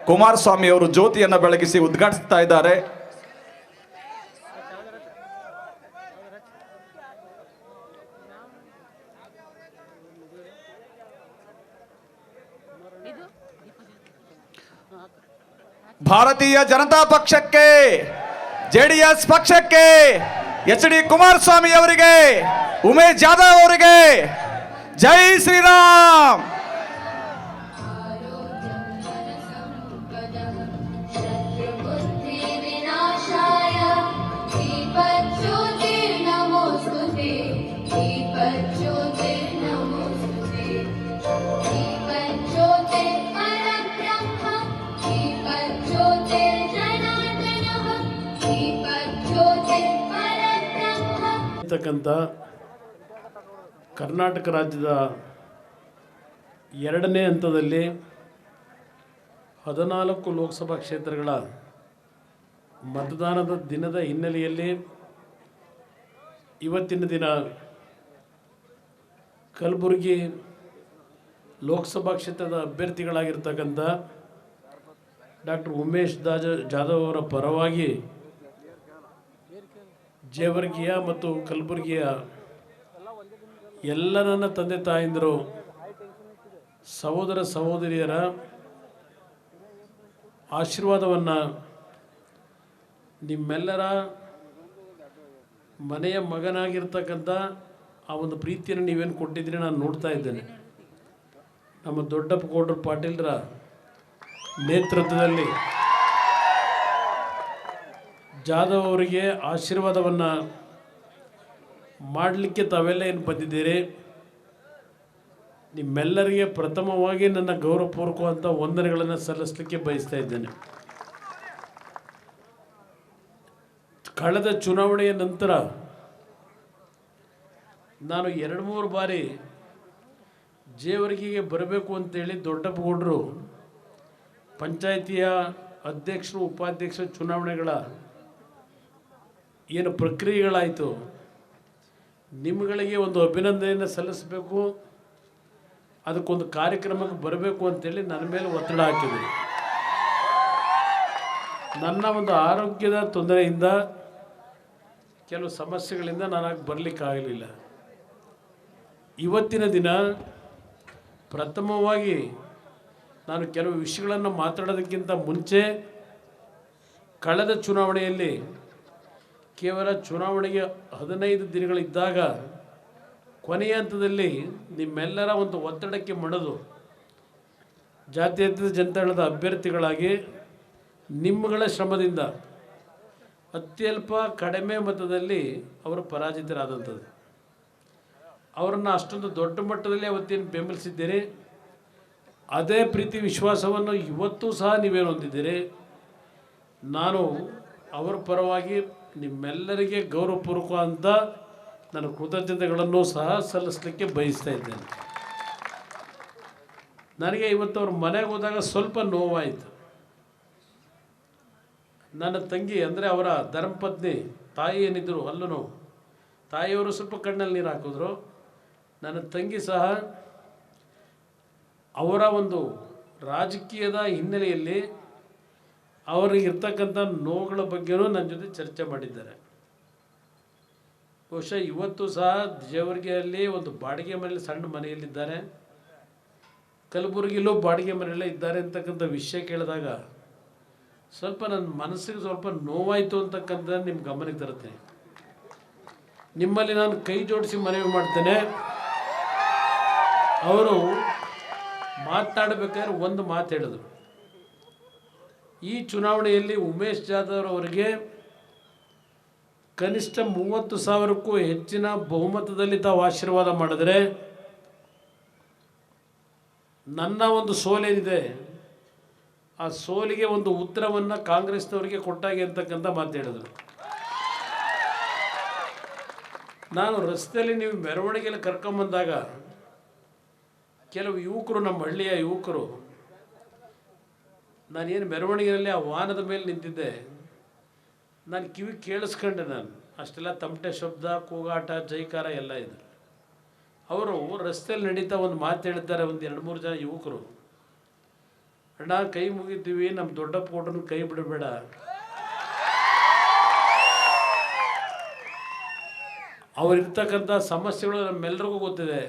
ಕುಮಾರಸ್ವಾಮಿ ಅವರು ಜ್ಯೋತಿಯನ್ನು ಬೆಳಗಿಸಿ ಉದ್ಘಾಟಿಸ್ತಾ ಇದ್ದಾರೆ. ಭಾರತೀಯ ಜನತಾ ಪಕ್ಷಕ್ಕೆ, ಜೆಡಿಎಸ್ ಪಕ್ಷಕ್ಕೆ, ಎಚ್.ಡಿ. ಕುಮಾರಸ್ವಾಮಿ ಅವರಿಗೆ, ಉಮೇಶ್ ಜಾಧವ್ ಅವರಿಗೆ ಜೈ ಶ್ರೀರಾಮ್. ಕರ್ನಾಟಕ ರಾಜ್ಯದ ಎರಡನೇ ಹಂತದಲ್ಲಿ 14 ಲೋಕಸಭಾ ಕ್ಷೇತ್ರಗಳ ಮತದಾನದ ದಿನದ ಹಿನ್ನೆಲೆಯಲ್ಲಿ ಇವತ್ತಿನ ದಿನ ಕಲಬುರಗಿ ಲೋಕಸಭಾ ಕ್ಷೇತ್ರದ ಅಭ್ಯರ್ಥಿಗಳಾಗಿರ್ತಕ್ಕಂಥ ಡಾಕ್ಟರ್ ಉಮೇಶ್ ಜಾಧವ್ ಅವರ ಪರವಾಗಿ ಜೇವರ್ಗಿಯ ಮತ್ತು ಕಲಬುರಗಿಯ ಎಲ್ಲ ನನ್ನ ತಂದೆ ತಾಯಂದಿರು, ಸಹೋದರ ಸಹೋದರಿಯರ ಆಶೀರ್ವಾದವನ್ನು, ನಿಮ್ಮೆಲ್ಲರ ಮನೆಯ ಮಗನಾಗಿರ್ತಕ್ಕಂಥ ಆ ಒಂದು ಪ್ರೀತಿಯನ್ನು ನೀವೇನು ಕೊಟ್ಟಿದ್ದೀರಿ ನಾನು ನೋಡ್ತಾ ಇದ್ದೇನೆ. ನಮ್ಮ ದೊಡ್ಡಪ್ಪ ಗೌಡ್ರ ಪಾಟೀಲರ ನೇತೃತ್ವದಲ್ಲಿ ಜಾಧವ್ ಅವರಿಗೆ ಆಶೀರ್ವಾದವನ್ನು ಮಾಡಲಿಕ್ಕೆ ತಾವೆಲ್ಲ ಏನು ಬಂದಿದ್ದೀರಿ, ನಿಮ್ಮೆಲ್ಲರಿಗೆ ಪ್ರಥಮವಾಗಿ ನನ್ನ ಗೌರವಪೂರ್ವಕವಾದ ವಂದನೆಗಳನ್ನು ಸಲ್ಲಿಸಲಿಕ್ಕೆ ಬಯಸ್ತಾ ಇದ್ದೇನೆ. ಕಳೆದ ಚುನಾವಣೆಯ ನಂತರ ನಾನು 2-3 ಬಾರಿ ಜೇವರ್ಗಿಗೆ ಬರಬೇಕು ಅಂತೇಳಿ ದೊಡ್ಡಪ್ಪ ಗೌಡರು ಪಂಚಾಯಿತಿಯ ಅಧ್ಯಕ್ಷರು ಉಪಾಧ್ಯಕ್ಷ ಚುನಾವಣೆಗಳ ಏನು ಪ್ರಕ್ರಿಯೆಗಳಾಯಿತು, ನಿಮ್ಮಗಳಿಗೆ ಒಂದು ಅಭಿನಂದನೆಯನ್ನು ಸಲ್ಲಿಸಬೇಕು, ಅದಕ್ಕೊಂದು ಕಾರ್ಯಕ್ರಮಕ್ಕೆ ಬರಬೇಕು ಅಂತೇಳಿ ನನ್ನ ಮೇಲೆ ಒತ್ತಡ ಹಾಕಿದರು. ನನ್ನ ಒಂದು ಆರೋಗ್ಯದ ತೊಂದರೆಯಿಂದ, ಕೆಲವು ಸಮಸ್ಯೆಗಳಿಂದ ನಾನು ಬರಲಿಕ್ಕಾಗಲಿಲ್ಲ. ಇವತ್ತಿನ ದಿನ ಪ್ರಥಮವಾಗಿ ನಾನು ಕೆಲವು ವಿಷಯಗಳನ್ನು ಮಾತಾಡೋದಕ್ಕಿಂತ ಮುಂಚೆ, ಕಳೆದ ಚುನಾವಣೆಯಲ್ಲಿ ಕೇವಲ ಚುನಾವಣೆಗೆ 15 ದಿನಗಳಿದ್ದಾಗ ಕೊನೆಯ ಹಂತದಲ್ಲಿ ನಿಮ್ಮೆಲ್ಲರ ಒಂದು ಒತ್ತಡಕ್ಕೆ ಮಣಿದು ಜಾತ್ಯತೀತ ಜನತಾದಳದ ಅಭ್ಯರ್ಥಿಗಳಾಗಿ ನಿಮ್ಮಗಳ ಶ್ರಮದಿಂದ ಅತ್ಯಲ್ಪ ಕಡಿಮೆ ಮತದಲ್ಲಿ ಅವರು ಪರಾಜಿತರಾದಂಥದ್ದು. ಅವರನ್ನು ಅಷ್ಟೊಂದು ದೊಡ್ಡ ಮಟ್ಟದಲ್ಲಿ ಅವತ್ತೇನು ಬೆಂಬಲಿಸಿದ್ದೀರಿ, ಅದೇ ಪ್ರೀತಿ ವಿಶ್ವಾಸವನ್ನು ಇವತ್ತೂ ಸಹ ನೀವೇನು ಹೊಂದಿದ್ದೀರಿ. ನಾನು ಅವರ ಪರವಾಗಿ ನಿಮ್ಮೆಲ್ಲರಿಗೆ ಗೌರವಪೂರ್ವಕವಾದ ನನ್ನ ಕೃತಜ್ಞತೆಗಳನ್ನು ಸಹ ಸಲ್ಲಿಸಲಿಕ್ಕೆ ಬಯಸ್ತಾ ಇದ್ದೇನೆ. ನನಗೆ ಇವತ್ತು ಅವ್ರ ಮನೆಗೆ ಹೋದಾಗ ಸ್ವಲ್ಪ ನೋವಾಯಿತು. ನನ್ನ ತಂಗಿ ಅಂದರೆ ಅವರ ಧರ್ಮಪತ್ನಿ ತಾಯಿ ಏನಿದ್ರು ಅಲ್ಲೂ ತಾಯಿಯವರು ಸ್ವಲ್ಪ ಕಣ್ಣಲ್ಲಿ ನೀರು ಹಾಕಿದ್ರು. ನನ್ನ ತಂಗಿ ಸಹ ಅವರ ಒಂದು ರಾಜಕೀಯದ ಹಿನ್ನೆಲೆಯಲ್ಲಿ ಅವರಿಗಿರ್ತಕ್ಕಂಥ ನೋವುಗಳ ಬಗ್ಗೆಯೂ ನನ್ನ ಜೊತೆ ಚರ್ಚೆ ಮಾಡಿದ್ದಾರೆ. ಬಹುಶಃ ಇವತ್ತು ಸಹ ಜೇವರ್ಗಿಯಲ್ಲಿ ಒಂದು ಬಾಡಿಗೆ ಮನೆಯಲ್ಲಿ ಸಣ್ಣ ಮನೆಯಲ್ಲಿದ್ದಾರೆ, ಕಲಬುರಗಿಲೂ ಬಾಡಿಗೆ ಮನೆಯಲ್ಲೇ ಇದ್ದಾರೆ ಅಂತಕ್ಕಂಥ ವಿಷಯ ಕೇಳಿದಾಗ ಸ್ವಲ್ಪ ನನ್ನ ಮನಸ್ಸಿಗೆ ಸ್ವಲ್ಪ ನೋವಾಯಿತು ಅಂತಕ್ಕಂಥ ನಿಮ್ಮ ಗಮನಕ್ಕೆ ತರುತ್ತೆ. ನಿಮ್ಮಲ್ಲಿ ನಾನು ಕೈ ಜೋಡಿಸಿ ಮನವಿ ಮಾಡ್ತೇನೆ, ಅವರು ಮಾತನಾಡಬೇಕಾದ್ರೆ ಒಂದು ಮಾತು ಹೇಳಿದ್ರು. ಈ ಚುನಾವಣೆಯಲ್ಲಿ ಉಮೇಶ್ ಜಾಧವ್ ಅವರಿಗೆ ಕನಿಷ್ಠ 30,000ಕ್ಕೂ ಹೆಚ್ಚಿನ ಬಹುಮತದಲ್ಲಿ ತಾವು ಆಶೀರ್ವಾದ ಮಾಡಿದರೆ ನನ್ನ ಒಂದು ಸೋಲೇನಿದೆ ಆ ಸೋಲಿಗೆ ಒಂದು ಉತ್ತರವನ್ನು ಕಾಂಗ್ರೆಸ್ನವರಿಗೆ ಕೊಟ್ಟಾಗೆ ಅಂತಕ್ಕಂಥ ಮಾತು ಹೇಳಿದರು. ನಾನು ರಸ್ತೆಯಲ್ಲಿ ನೀವು ಮೆರವಣಿಗೆಯಲ್ಲಿ ಕರ್ಕೊಂಬಂದಾಗ ಕೆಲವು ಯುವಕರು, ನಮ್ಮ ಹಳ್ಳಿಯ ಯುವಕರು, ನಾನೇನು ಮೆರವಣಿಗೆಯಲ್ಲಿ ಆ ವಾಹನದ ಮೇಲೆ ನಿಂತಿದ್ದೆ, ನಾನು ಕಿವಿ ಕೇಳಿಸ್ಕೊಂಡೆ. ನಾನು ಅಷ್ಟೆಲ್ಲ ತಮಟೆ ಶಬ್ದ, ಕೂಗಾಟ, ಜೈಕಾರ ಎಲ್ಲ ಇದೆ. ಅವರು ರಸ್ತೆಯಲ್ಲಿ ನಡೀತಾ ಒಂದು ಮಾತು ಹೇಳ್ತಾರೆ, ಒಂದು 2-3 ಜನ ಯುವಕರು, ಅಣ್ಣ ಕೈ ಮುಗಿತೀವಿ, ನಮ್ಮ ದೊಡ್ಡಪ್ಪ ಕೊಟ್ಟರು ಕೈ ಬಿಡಬೇಡ. ಅವರಿರ್ತಕ್ಕಂಥ ಸಮಸ್ಯೆಗಳು ನಮ್ಮೆಲ್ಲರಿಗೂ ಗೊತ್ತಿದೆ,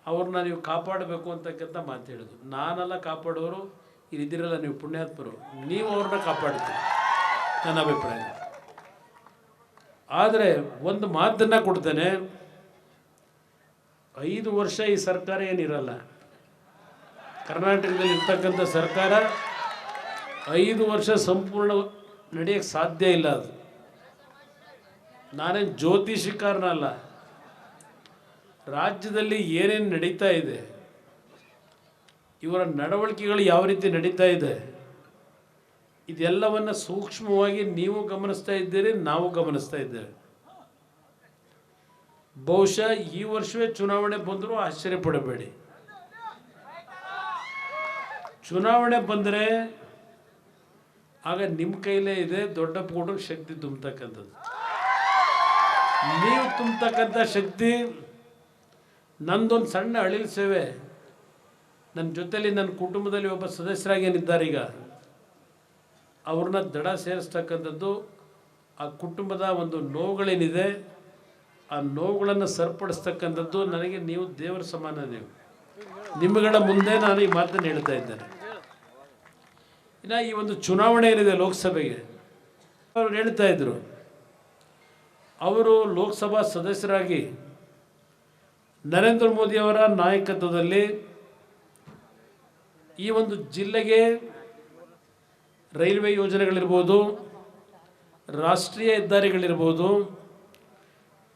ಅವ್ರನ್ನ ನೀವು ಕಾಪಾಡಬೇಕು ಅಂತಕ್ಕಂಥ ಮಾತು ಹೇಳಿದ್ರು. ನಾನೆಲ್ಲ ಕಾಪಾಡೋರು ಇದಿರಲ್ಲ, ನೀವು ಪುಣ್ಯಾತ್ಮರು, ನೀವು ಅವ್ರನ್ನ ಕಾಪಾಡ್ತೀರಿ ನನ್ನ ಅಭಿಪ್ರಾಯ. ಆದರೆ ಒಂದು ಮಾತನ್ನು ಕೊಡ್ತೇನೆ, 5 ವರ್ಷ ಈ ಸರ್ಕಾರ ಏನಿರಲ್ಲ. ಕರ್ನಾಟಕದಲ್ಲಿ ಇರ್ತಕ್ಕಂಥ ಸರ್ಕಾರ 5 ವರ್ಷ ಸಂಪೂರ್ಣ ನಡೆಯೋಕ್ಕೆ ಸಾಧ್ಯ ಇಲ್ಲ. ಅದು ನಾನೇನು ಜ್ಯೋತಿಷಿಕಾರನ ಅಲ್ಲ. ರಾಜ್ಯದಲ್ಲಿ ಏನೇನು ನಡೀತಾ ಇದೆ, ಇವರ ನಡವಳಿಕೆಗಳು ಯಾವ ರೀತಿ ನಡೀತಾ ಇದೆ, ಇದೆಲ್ಲವನ್ನು ಸೂಕ್ಷ್ಮವಾಗಿ ನೀವು ಗಮನಿಸ್ತಾ ಇದ್ದೀರಿ, ನಾವು ಗಮನಿಸ್ತಾ ಇದ್ದೇವೆ. ಬಹುಶಃ ಈ ವರ್ಷವೇ ಚುನಾವಣೆ ಬಂದರೂ ಆಶ್ಚರ್ಯ ಪಡಬೇಡಿ. ಚುನಾವಣೆ ಬಂದರೆ ಆಗ ನಿಮ್ಮ ಕೈಲೇ ಇದೆ ದೊಡ್ಡ ಪೂಡಕ್ಕೆ ಶಕ್ತಿ ತುಂಬತಕ್ಕಂಥದ್ದು. ನೀವು ತುಂಬತಕ್ಕಂಥ ಶಕ್ತಿ, ನಂದೊಂದು ಸಣ್ಣ ಅಳಿಲು ಸೇವೆ, ನನ್ನ ಜೊತೆಲಿ ನನ್ನ ಕುಟುಂಬದಲ್ಲಿ ಒಬ್ಬ ಸದಸ್ಯರಾಗೇನಿದ್ದಾರೆ ಈಗ, ಅವ್ರನ್ನ ದಡ ಸೇರಿಸ್ತಕ್ಕಂಥದ್ದು, ಆ ಕುಟುಂಬದ ಒಂದು ನೋವುಗಳೇನಿದೆ ಆ ನೋವುಗಳನ್ನು ಸರಿಪಡಿಸ್ತಕ್ಕಂಥದ್ದು ನನಗೆ ನೀವು ದೇವರ ಸಮಾನ. ನೀವು ನಿಮ್ಮಗಳ ಮುಂದೆ ನಾನು ಈ ಮಾತನ್ನು ಹೇಳ್ತಾ ಇದ್ದೇನೆ. ಇನ್ನು ಈ ಒಂದು ಚುನಾವಣೆ ಏನಿದೆ ಲೋಕಸಭೆಗೆ, ಅವರು ಹೇಳ್ತಾ ಇದ್ರು, ಅವರು ಲೋಕಸಭಾ ಸದಸ್ಯರಾಗಿ ನರೇಂದ್ರ ಮೋದಿಯವರ ನಾಯಕತ್ವದಲ್ಲಿ ಈ ಒಂದು ಜಿಲ್ಲೆಗೆ ರೈಲ್ವೆ ಯೋಜನೆಗಳಿರ್ಬೋದು, ರಾಷ್ಟ್ರೀಯ ಹೆದ್ದಾರಿಗಳಿರ್ಬೋದು,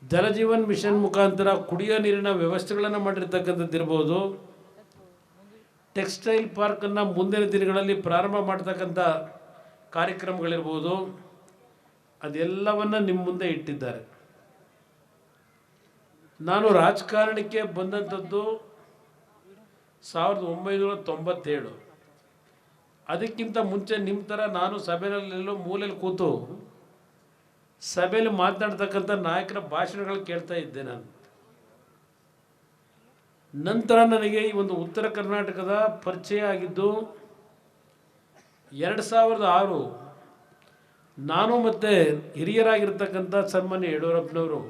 ಜಲಜೀವನ್ ಮಿಷನ್ ಮುಖಾಂತರ ಕುಡಿಯೋ ನೀರಿನ ವ್ಯವಸ್ಥೆಗಳನ್ನು ಮಾಡಿರ್ತಕ್ಕಂಥದ್ದು ಇರ್ಬೋದು, ಟೆಕ್ಸ್ಟೈಲ್ ಪಾರ್ಕನ್ನು ಮುಂದಿನ ದಿನಗಳಲ್ಲಿ ಪ್ರಾರಂಭ ಮಾಡ್ತಕ್ಕಂಥ ಕಾರ್ಯಕ್ರಮಗಳಿರ್ಬೋದು, ಅದೆಲ್ಲವನ್ನು ನಿಮ್ಮ ಮುಂದೆ ಇಟ್ಟಿದ್ದಾರೆ. ನಾನು ರಾಜಕಾರಣಕ್ಕೆ ಬಂದಂಥದ್ದು 1997. ಅದಕ್ಕಿಂತ ಮುಂಚೆ ನಿಮ್ಮ ಥರ ನಾನು ಸಭೆಯಲ್ಲೆಲ್ಲೋ ಮೂಲೆಯಲ್ಲಿ ಕೂತು ಸಭೆಯಲ್ಲಿ ಮಾತನಾಡ್ತಕ್ಕಂಥ ನಾಯಕರ ಭಾಷಣಗಳು ಕೇಳ್ತಾ ಇದ್ದೆ ನಾನು. ನಂತರ ನನಗೆ ಈ ಒಂದು ಉತ್ತರ ಕರ್ನಾಟಕದ ಪರಿಚಯ ಆಗಿದ್ದು 2006. ನಾನು ಮತ್ತು ಹಿರಿಯರಾಗಿರ್ತಕ್ಕಂಥ ಸನ್ಮಾನ್ಯ ಯಡಿಯೂರಪ್ಪನವರು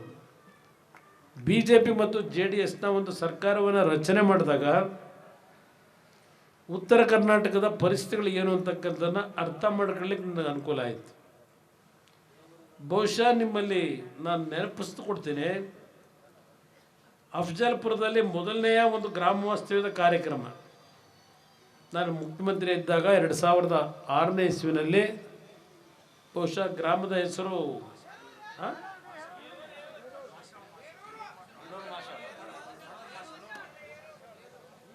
BJP ಮತ್ತು JDSನ ಒಂದು ಸರ್ಕಾರವನ್ನು ರಚನೆ ಮಾಡಿದಾಗ ಉತ್ತರ ಕರ್ನಾಟಕದ ಪರಿಸ್ಥಿತಿಗಳು ಏನು ಅಂತಕ್ಕಂಥದ್ದನ್ನು ಅರ್ಥ ಮಾಡ್ಕೊಳ್ಳಿಕ್ಕೆ ನನಗೆ ಅನುಕೂಲ ಆಯಿತು. ಬಹುಶಃ ನಿಮ್ಮಲ್ಲಿ ನಾನು ನೆನಪಿಸ್ತು ಕೊಡ್ತೀನಿ, ಅಫ್ಜಲ್ಪುರದಲ್ಲಿ ಮೊದಲನೆಯ ಒಂದು ಗ್ರಾಮ ವಾಸ್ತವ್ಯದ ಕಾರ್ಯಕ್ರಮ ನಾನು ಮುಖ್ಯಮಂತ್ರಿ ಇದ್ದಾಗ 2006ನೇ ಇಸ್ವಿನಲ್ಲಿ, ಬಹುಶಃ ಗ್ರಾಮದ ಹೆಸರು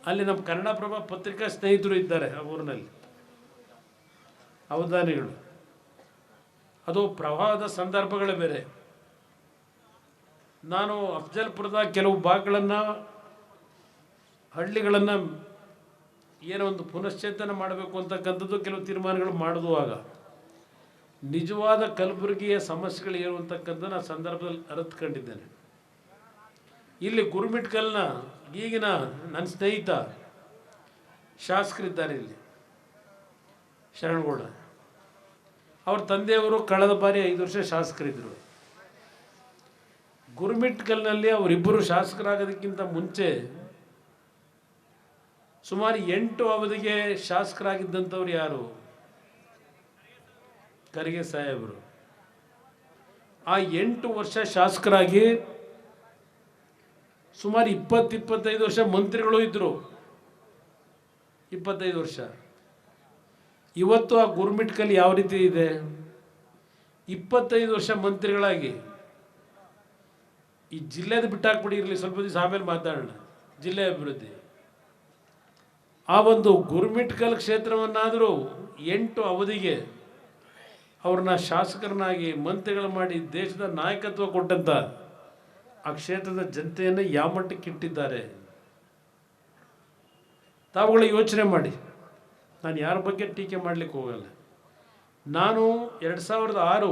ಅಲ್ಲಿ ನಮ್ಮ ಕನ್ನಡಪ್ರಭ ಪತ್ರಿಕಾ ಸ್ನೇಹಿತರು ಇದ್ದಾರೆ ಆ ಊರಿನಲ್ಲಿ, ಅವಧಾನಿಗಳು. ಅದು ಪ್ರವಾಹದ ಸಂದರ್ಭಗಳೇ ಬೇರೆ. ನಾನು ಅಫ್ಜಲ್ಪುರದ ಕೆಲವು ಭಾಗಗಳನ್ನು, ಹಳ್ಳಿಗಳನ್ನು ಏನೋ ಒಂದು ಪುನಶ್ಚೇತನ ಮಾಡಬೇಕು ಅಂತಕ್ಕಂಥದ್ದು ಕೆಲವು ತೀರ್ಮಾನಗಳು ಮಾಡುವಾಗ ನಿಜವಾದ ಕಲಬುರಗಿಯ ಸಮಸ್ಯೆಗಳು ಏನು ಅಂತಕ್ಕಂಥದ್ದು ಆ ಸಂದರ್ಭದಲ್ಲಿ ಅರಿತುಕೊಂಡಿದ್ದೇನೆ. ಇಲ್ಲಿ ಗುರುಮಿಟ್ಕಲ್ನ ಈಗಿನ ನನ್ನ ಸ್ನೇಹಿತ ಶಾಸಕರಿದ್ದಾರೆ ಇಲ್ಲಿ, ಶರಣಗೌಡ, ಅವ್ರ ತಂದೆಯವರು ಕಳೆದ ಬಾರಿ 5 ವರ್ಷ ಶಾಸಕರಿದ್ದರು. ಗುರುಮಿಟ್ಕಲ್ನಲ್ಲಿ ಅವರಿಬ್ಬರು ಶಾಸಕರಾಗೋದಕ್ಕಿಂತ ಮುಂಚೆ ಸುಮಾರು 8 ಅವಧಿಗೆ ಶಾಸಕರಾಗಿದ್ದಂಥವ್ರು ಯಾರು? ಖರ್ಗೆ ಸಾಹೇಬರು. ಆ 8 ವರ್ಷ ಶಾಸಕರಾಗಿ ಸುಮಾರು 20-25 ವರ್ಷ ಮಂತ್ರಿಗಳು ಇದ್ದರು. 25 ವರ್ಷ. ಇವತ್ತು ಆ ಗುರುಮಿಟ್ಕಲ್ ಯಾವ ರೀತಿ ಇದೆ? 25 ವರ್ಷ ಮಂತ್ರಿಗಳಾಗಿ ಈ ಜಿಲ್ಲೆದು ಬಿಟ್ಟಾಕ್ಬಿಡಿ, ಇರಲಿ ಸ್ವಲ್ಪ ದಿವಸ ಆಮೇಲೆ ಮಾತಾಡೋಣ, ಜಿಲ್ಲೆ ಅಭಿವೃದ್ಧಿ. ಆ ಒಂದು ಗುರುಮಿಟ್ಕಲ್ ಕ್ಷೇತ್ರವನ್ನಾದರೂ 8 ಅವಧಿಗೆ ಅವ್ರನ್ನ ಶಾಸಕರನ್ನಾಗಿ ಮಂತ್ರಿಗಳು ಮಾಡಿ ದೇಶದ ನಾಯಕತ್ವ ಕೊಟ್ಟಂಥ ಆ ಕ್ಷೇತ್ರದ ಜನತೆಯನ್ನು ಯಾವ ಮಟ್ಟಕ್ಕೆ ಇಟ್ಟಿದ್ದಾರೆ ತಾವುಗಳ ಯೋಚನೆ ಮಾಡಿ. ನಾನು ಯಾರ ಬಗ್ಗೆ ಟೀಕೆ ಮಾಡಲಿಕ್ಕೆ ಹೋಗಲ್ಲ. ನಾನು 2006,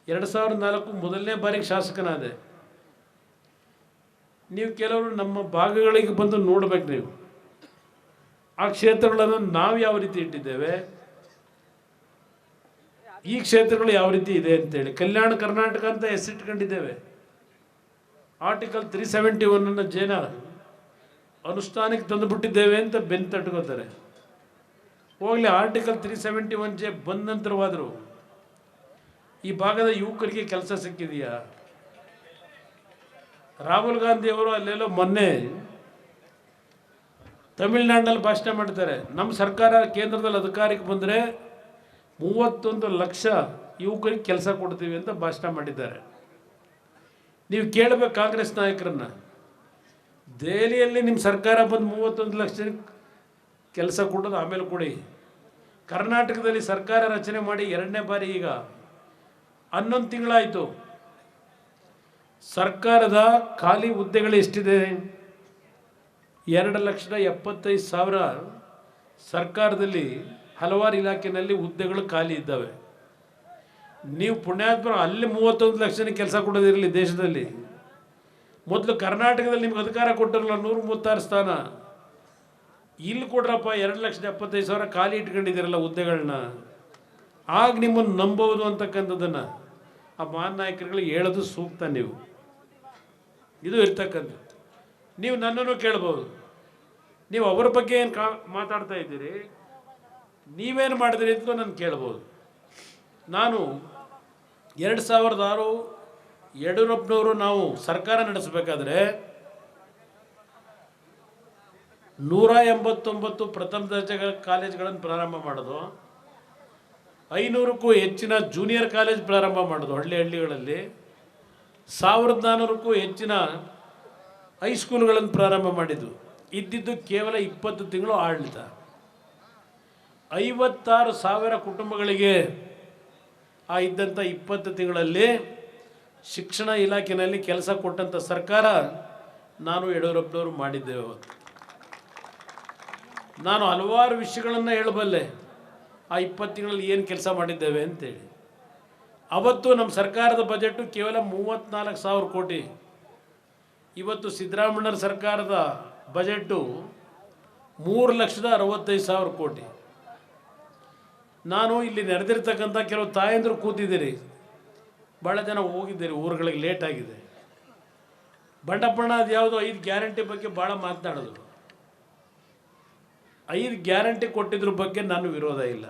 2004 ಮೊದಲನೇ ಬಾರಿಗೆ ಶಾಸಕನಾದೆ. ನೀವು ಕೆಲವರು ನಮ್ಮ ಭಾಗಗಳಿಗೆ ಬಂದು ನೋಡ್ಬೇಕು. ನೀವು ಆ ಕ್ಷೇತ್ರಗಳನ್ನು ನಾವು ಯಾವ ರೀತಿ ಇಟ್ಟಿದ್ದೇವೆ, ಈ ಕ್ಷೇತ್ರಗಳು ಯಾವ ರೀತಿ ಇದೆ ಅಂತೇಳಿ ಕಲ್ಯಾಣ ಕರ್ನಾಟಕ ಅಂತ ಹೆಸರಿಟ್ಕೊಂಡಿದ್ದೇವೆ. ಆರ್ಟಿಕಲ್ 371 ಜೇನ ಅನುಷ್ಠಾನಕ್ಕೆ ತಂದುಬಿಟ್ಟಿದ್ದೇವೆ ಅಂತ ಬೆನ್ನು ತಟ್ಕೋತಾರೆ. ಹೋಗಲಿ, ಆರ್ಟಿಕಲ್ 371 ಜೆ ಬಂದ ನಂತರವಾದರೂ ಈ ಭಾಗದ ಯುವಕರಿಗೆ ಕೆಲಸ ಸಿಕ್ಕಿದೆಯಾ? ರಾಹುಲ್ ಗಾಂಧಿ ಅವರು ಅಲ್ಲೆಲ್ಲೋ ಮೊನ್ನೆ ತಮಿಳುನಾಡಿನಲ್ಲಿ ಭಾಷಣ ಮಾಡ್ತಾರೆ. ನಮ್ಮ ಸರ್ಕಾರ ಕೇಂದ್ರದಲ್ಲಿ ಅಧಿಕಾರಕ್ಕೆ ಬಂದರೆ 31 ಲಕ್ಷ ಯುವಕರಿಗೆ ಕೆಲಸ ಕೊಡ್ತೀವಿ ಅಂತ ಭಾಷಣ ಮಾಡಿದ್ದಾರೆ. ನೀವು ಕೇಳಬೇಕು ಕಾಂಗ್ರೆಸ್ ನಾಯಕರನ್ನ, ದೆಹಲಿಯಲ್ಲಿ ನಿಮ್ಮ ಸರ್ಕಾರ ಬಂದು 31 ಲಕ್ಷ ಕೆಲಸ ಕೊಡೋದು ಆಮೇಲೆ ಕೊಡಿ. ಕರ್ನಾಟಕದಲ್ಲಿ ಸರ್ಕಾರ ರಚನೆ ಮಾಡಿ 2ನೇ ಬಾರಿ ಈಗ 11 ತಿಂಗಳಾಯಿತು. ಸರ್ಕಾರದ ಖಾಲಿ ಹುದ್ದೆಗಳು ಎಷ್ಟಿದೆ? 2,75,000 ಸರ್ಕಾರದಲ್ಲಿ ಹಲವಾರು ಇಲಾಖೆಯಲ್ಲಿ ಹುದ್ದೆಗಳು ಖಾಲಿ ಇದ್ದಾವೆ. ನೀವು ಪುಣ್ಯಾತ್ಮ ಅಲ್ಲಿ 31 ಲಕ್ಷ ಕೆಲಸ ಕೊಡೋದಿರಲಿ ದೇಶದಲ್ಲಿ. ಮೊದಲು ಕರ್ನಾಟಕದಲ್ಲಿ ನಿಮ್ಗೆ ಅಧಿಕಾರ ಕೊಟ್ಟಿರಲ್ಲ 136 ಸ್ಥಾನ, ಇಲ್ಲಿ ಕೊಡ್ರಪ್ಪ 2,75,000 ಖಾಲಿ ಇಟ್ಕೊಂಡಿದ್ದೀರಲ್ಲ ಹುದ್ದೆಗಳನ್ನ, ಆಗ ನಿಮ್ಮನ್ನು ನಂಬೋದು ಅಂತಕ್ಕಂಥದ್ದನ್ನು ಆ ಮಹಾನ್ ನಾಯಕರುಗಳಿಗೆ ಹೇಳೋದು ಸೂಕ್ತ. ನೀವು ಇದು ಇರ್ತಕ್ಕಂಥ, ನೀವು ನನ್ನನ್ನು ಕೇಳ್ಬೋದು, ನೀವು ಅವರ ಬಗ್ಗೆ ಏನು ಮಾತಾಡ್ತಾ ಇದ್ದೀರಿ, ನೀವೇನು ಮಾಡಿದ್ರಿ ಅಂತ ನಾನು ಕೇಳ್ಬೋದು. ನಾನು 2006 ಯಡಿಯೂರಪ್ಪನವರು ನಾವು ಸರ್ಕಾರ ನಡೆಸಬೇಕಾದ್ರೆ 189 ಪ್ರಥಮ ದರ್ಜೆಗಳ ಕಾಲೇಜ್ಗಳನ್ನು ಪ್ರಾರಂಭ ಮಾಡೋದು, 500ಕ್ಕೂ ಹೆಚ್ಚಿನ ಜೂನಿಯರ್ ಕಾಲೇಜ್ ಪ್ರಾರಂಭ ಮಾಡೋದು ಹಳ್ಳಿಗಳಲ್ಲಿ, 1400ಕ್ಕೂ ಹೆಚ್ಚಿನ ಹೈಸ್ಕೂಲ್ಗಳನ್ನು ಪ್ರಾರಂಭ ಮಾಡಿದ್ದು. ಇದ್ದಿದ್ದು ಕೇವಲ 20 ತಿಂಗಳು ಆಡಳಿತ. 56,000 ಕುಟುಂಬಗಳಿಗೆ ಆ ಇದ್ದಂಥ 20 ತಿಂಗಳಲ್ಲಿ ಶಿಕ್ಷಣ ಇಲಾಖೆಯಲ್ಲಿ ಕೆಲಸ ಕೊಟ್ಟಂಥ ಸರ್ಕಾರ ನಾನು ಯಡಿಯೂರಪ್ಪನವರು ಮಾಡಿದ್ದೇವೆ. ಅವತ್ತು ನಾನು ಹಲವಾರು ವಿಷಯಗಳನ್ನು ಹೇಳಬಲ್ಲೆ, ಆ 20 ತಿಂಗಳಲ್ಲಿ ಏನು ಕೆಲಸ ಮಾಡಿದ್ದೇವೆ ಅಂತೇಳಿ. ಅವತ್ತು ನಮ್ಮ ಸರ್ಕಾರದ ಬಜೆಟು ಕೇವಲ 34,000 ಕೋಟಿ. ಇವತ್ತು ಸಿದ್ದರಾಮಯ್ಯರ ಸರ್ಕಾರದ ಬಜೆಟು 3,65,000 ಕೋಟಿ. ನಾನು ಇಲ್ಲಿ ನಡೆದಿರ್ತಕ್ಕಂಥ ಕೆಲವು ತಾಯಂದರು ಕೂತಿದ್ದೀರಿ, ಭಾಳ ಜನ ಹೋಗಿದ್ದೀರಿ ಊರುಗಳಿಗೆ, ಲೇಟ್ ಆಗಿದೆ. ಬಂಡಪ್ಪಣ್ಣ ಅದು ಯಾವುದೋ 5 ಗ್ಯಾರಂಟಿ ಬಗ್ಗೆ ಭಾಳ ಮಾತನಾಡೋದು. 5 ಗ್ಯಾರಂಟಿ ಕೊಟ್ಟಿದ್ರ ಬಗ್ಗೆ ನಾನು ವಿರೋಧ ಇಲ್ಲ.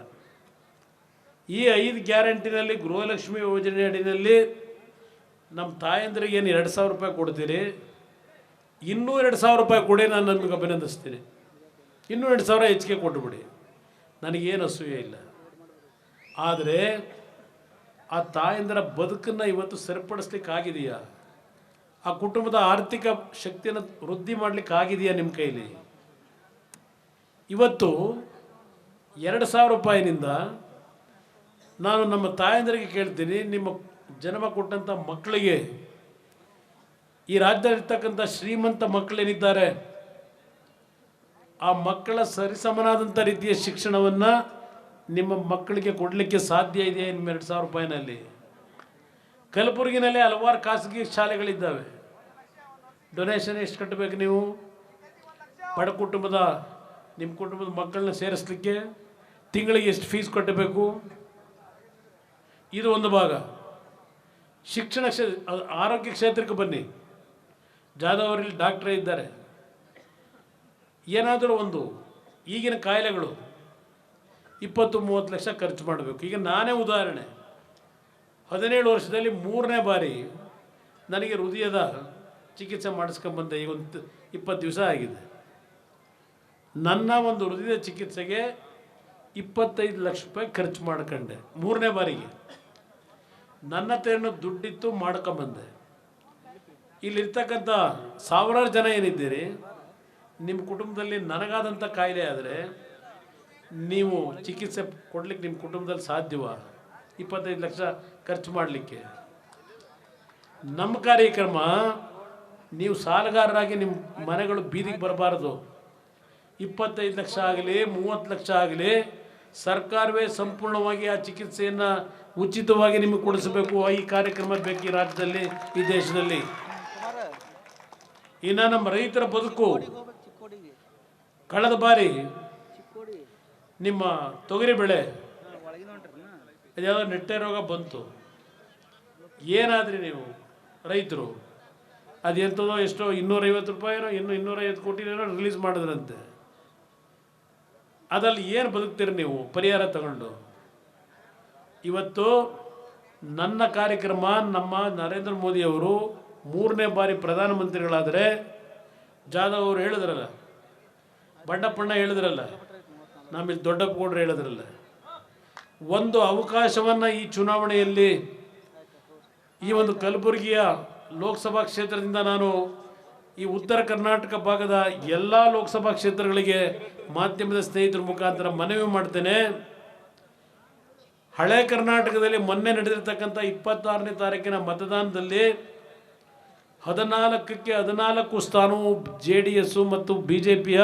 ಈ 5 ಗ್ಯಾರಂಟಿನಲ್ಲಿ ಗೃಹಲಕ್ಷ್ಮಿ ಯೋಜನೆ ಅಡಿಯಲ್ಲಿ ನಮ್ಮ ತಾಯಂದ್ರಿಗೆ ಏನು 2,000 ರೂಪಾಯಿ ಕೊಡ್ತೀರಿ, ಇನ್ನೂ 2,000 ರೂಪಾಯಿ ಕೊಡಿ, ನಾನು ನಮಗೆ ಅಭಿನಂದಿಸ್ತೀನಿ. ಇನ್ನೂ 2,000 ಹೆಚ್ಚಿಗೆ ಕೊಟ್ಟುಬಿಡಿ, ನನಗೇನು ಅಸೂಯೆ ಇಲ್ಲ. ಆದರೆ ಆ ತಾಯಂದರ ಬದುಕನ್ನು ಇವತ್ತು ಸರಿಪಡಿಸ್ಲಿಕ್ಕಾಗಿದೆಯಾ? ಆ ಕುಟುಂಬದ ಆರ್ಥಿಕ ಶಕ್ತಿಯನ್ನು ವೃದ್ಧಿ ಮಾಡಲಿಕ್ಕಾಗಿದೆಯಾ ನಿಮ್ಮ ಕೈಲಿ? ಇವತ್ತು 2,000 ರೂಪಾಯಿನಿಂದ ನಾನು ನಮ್ಮ ತಾಯಂದರಿಗೆ ಕೇಳ್ತೀನಿ, ನಿಮ್ಮ ಜನ್ಮ ಕೊಟ್ಟಂಥ ಮಕ್ಕಳಿಗೆ, ಈ ರಾಜ್ಯದಲ್ಲಿರ್ತಕ್ಕಂಥ ಶ್ರೀಮಂತ ಮಕ್ಕಳೇನಿದ್ದಾರೆ ಆ ಮಕ್ಕಳ ಸರಿಸಮನಾದಂಥ ರೀತಿಯ ಶಿಕ್ಷಣವನ್ನು ನಿಮ್ಮ ಮಕ್ಕಳಿಗೆ ಕೊಡಲಿಕ್ಕೆ ಸಾಧ್ಯ ಇದೆಯಾ ನಿಮ್ಮ 2,000 ರೂಪಾಯಿನಲ್ಲಿ? ಕಲಬುರಗಿನಲ್ಲಿ ಹಲವಾರು ಖಾಸಗಿ ಶಾಲೆಗಳಿದ್ದಾವೆ. ಡೊನೇಷನ್ ಎಷ್ಟು ಕಟ್ಟಬೇಕು ನೀವು? ಬಡ ಕುಟುಂಬದ ನಿಮ್ಮ ಕುಟುಂಬದ ಮಕ್ಕಳನ್ನ ಸೇರಿಸಲಿಕ್ಕೆ ತಿಂಗಳಿಗೆ ಎಷ್ಟು ಫೀಸ್ ಕಟ್ಟಬೇಕು? ಇದು ಒಂದು ಭಾಗ. ಶಿಕ್ಷಣ ಆರೋಗ್ಯ ಕ್ಷೇತ್ರಕ್ಕೆ ಬನ್ನಿ. ಜಾಧವ್ ಅವರಲ್ಲಿ ಡಾಕ್ಟ್ರೇ ಇದ್ದಾರೆ. ಏನಾದರೂ ಒಂದು ಈಗಿನ ಕಾಯಿಲೆಗಳು 20-30 ಲಕ್ಷ ಖರ್ಚು ಮಾಡಬೇಕು. ಈಗ ನಾನೇ ಉದಾಹರಣೆ, 17 ವರ್ಷದಲ್ಲಿ 3ನೇ ಬಾರಿ ನನಗೆ ಹೃದಯದ ಚಿಕಿತ್ಸೆ ಮಾಡಿಸ್ಕೊಂಬಂದೆ. ಈಗ ಒಂದು 20 ದಿವಸ ಆಗಿದೆ. ನನ್ನ ಒಂದು ಹೃದಯದ ಚಿಕಿತ್ಸೆಗೆ 25 ಲಕ್ಷ ರೂಪಾಯಿ ಖರ್ಚು ಮಾಡ್ಕೊಂಡೆ 3ನೇ ಬಾರಿಗೆ. ನನ್ನ ಹತ್ರ ದುಡ್ಡಿತ್ತು, ಮಾಡ್ಕೊಂಬಂದೆ. ಇಲ್ಲಿರ್ತಕ್ಕಂಥ ಸಾವಿರಾರು ಜನ ಏನಿದ್ದೀರಿ, ನಿಮ್ಮ ಕುಟುಂಬದಲ್ಲಿ ನನಗಾದಂಥ ಕಾಯಿಲೆ ಆದರೆ ನೀವು ಚಿಕಿತ್ಸೆ ಕೊಡ್ಲಿಕ್ಕೆ ನಿಮ್ಮ ಕುಟುಂಬದಲ್ಲಿ ಸಾಧ್ಯವಾ? 25 ಲಕ್ಷ ಖರ್ಚು ಮಾಡಲಿಕ್ಕೆ? ನಮ್ಮ ಕಾರ್ಯಕ್ರಮ, ನೀವು ಸಾಲಗಾರರಾಗಿ ನಿಮ್ಮ ಮನೆಗಳು ಬೀದಿಗೆ ಬರಬಾರ್ದು. 25 ಲಕ್ಷ ಆಗಲಿ 30 ಲಕ್ಷ ಆಗಲಿ, ಸರ್ಕಾರವೇ ಸಂಪೂರ್ಣವಾಗಿ ಆ ಚಿಕಿತ್ಸೆಯನ್ನು ಉಚಿತವಾಗಿ ನಿಮಗೆ ಕೊಡಿಸಬೇಕು. ಈ ಕಾರ್ಯಕ್ರಮ ಬೇಕು ಈ ರಾಜ್ಯದಲ್ಲಿ, ಈ ದೇಶದಲ್ಲಿ. ಇನ್ನು ನಮ್ಮ ರೈತರ ಬದುಕು, ಕಳೆದ ಬಾರಿ ನಿಮ್ಮ ತೊಗರಿ ಬೆಳೆ ಅದ್ಯಾವುದೋ ನೆಟ್ಟೆ ರೋಗ ಬಂತು, ಏನಾದ್ರಿ ನೀವು ರೈತರು? ಅದು ಎಂಥದೋ ಎಷ್ಟೋ 250 ರೂಪಾಯಿನೋ ಇನ್ನು 250 ಕೋಟಿನೋ ರಿಲೀಸ್ ಮಾಡಿದ್ರಂತೆ. ಅದ್ರಲ್ಲಿ ಏನು ಬದುಕ್ತೀರಿ ನೀವು ಪರಿಹಾರ ತಗೊಂಡು? ಇವತ್ತು ನನ್ನ ಕಾರ್ಯಕ್ರಮ, ನಮ್ಮ ನರೇಂದ್ರ ಮೋದಿಯವರು 3ನೇ ಬಾರಿ ಪ್ರಧಾನಮಂತ್ರಿಗಳಾದರೆ, ಜಾಧವ್ ಅವರು ಹೇಳಿದ್ರಲ್ಲ, ಬಂಡಪ್ಪಣ್ಣ ಹೇಳಿದ್ರಲ್ಲ, ನಮ್ಮಲ್ಲಿ ದೊಡ್ಡಪ್ಪಗೌಡರು ಹೇಳಿದ್ರಲ್ಲ, ಒಂದು ಅವಕಾಶವನ್ನು ಈ ಚುನಾವಣೆಯಲ್ಲಿ ಈ ಒಂದು ಕಲಬುರಗಿಯ ಲೋಕಸಭಾ ಕ್ಷೇತ್ರದಿಂದ ನಾನು ಈ ಉತ್ತರ ಕರ್ನಾಟಕ ಭಾಗದ ಎಲ್ಲ ಲೋಕಸಭಾ ಕ್ಷೇತ್ರಗಳಿಗೆ ಮಾಧ್ಯಮದ ಸ್ನೇಹಿತರ ಮುಖಾಂತರ ಮನವಿ ಮಾಡ್ತೇನೆ. ಹಳೆ ಕರ್ನಾಟಕದಲ್ಲಿ ಮೊನ್ನೆ ನಡೆದಿರ್ತಕ್ಕಂಥ 26ನೇ ತಾರೀಕಿನ ಮತದಾನದಲ್ಲಿ 14ಕ್ಕೆ 14 ಸ್ಥಾನವು JDS ಮತ್ತು BJPಯ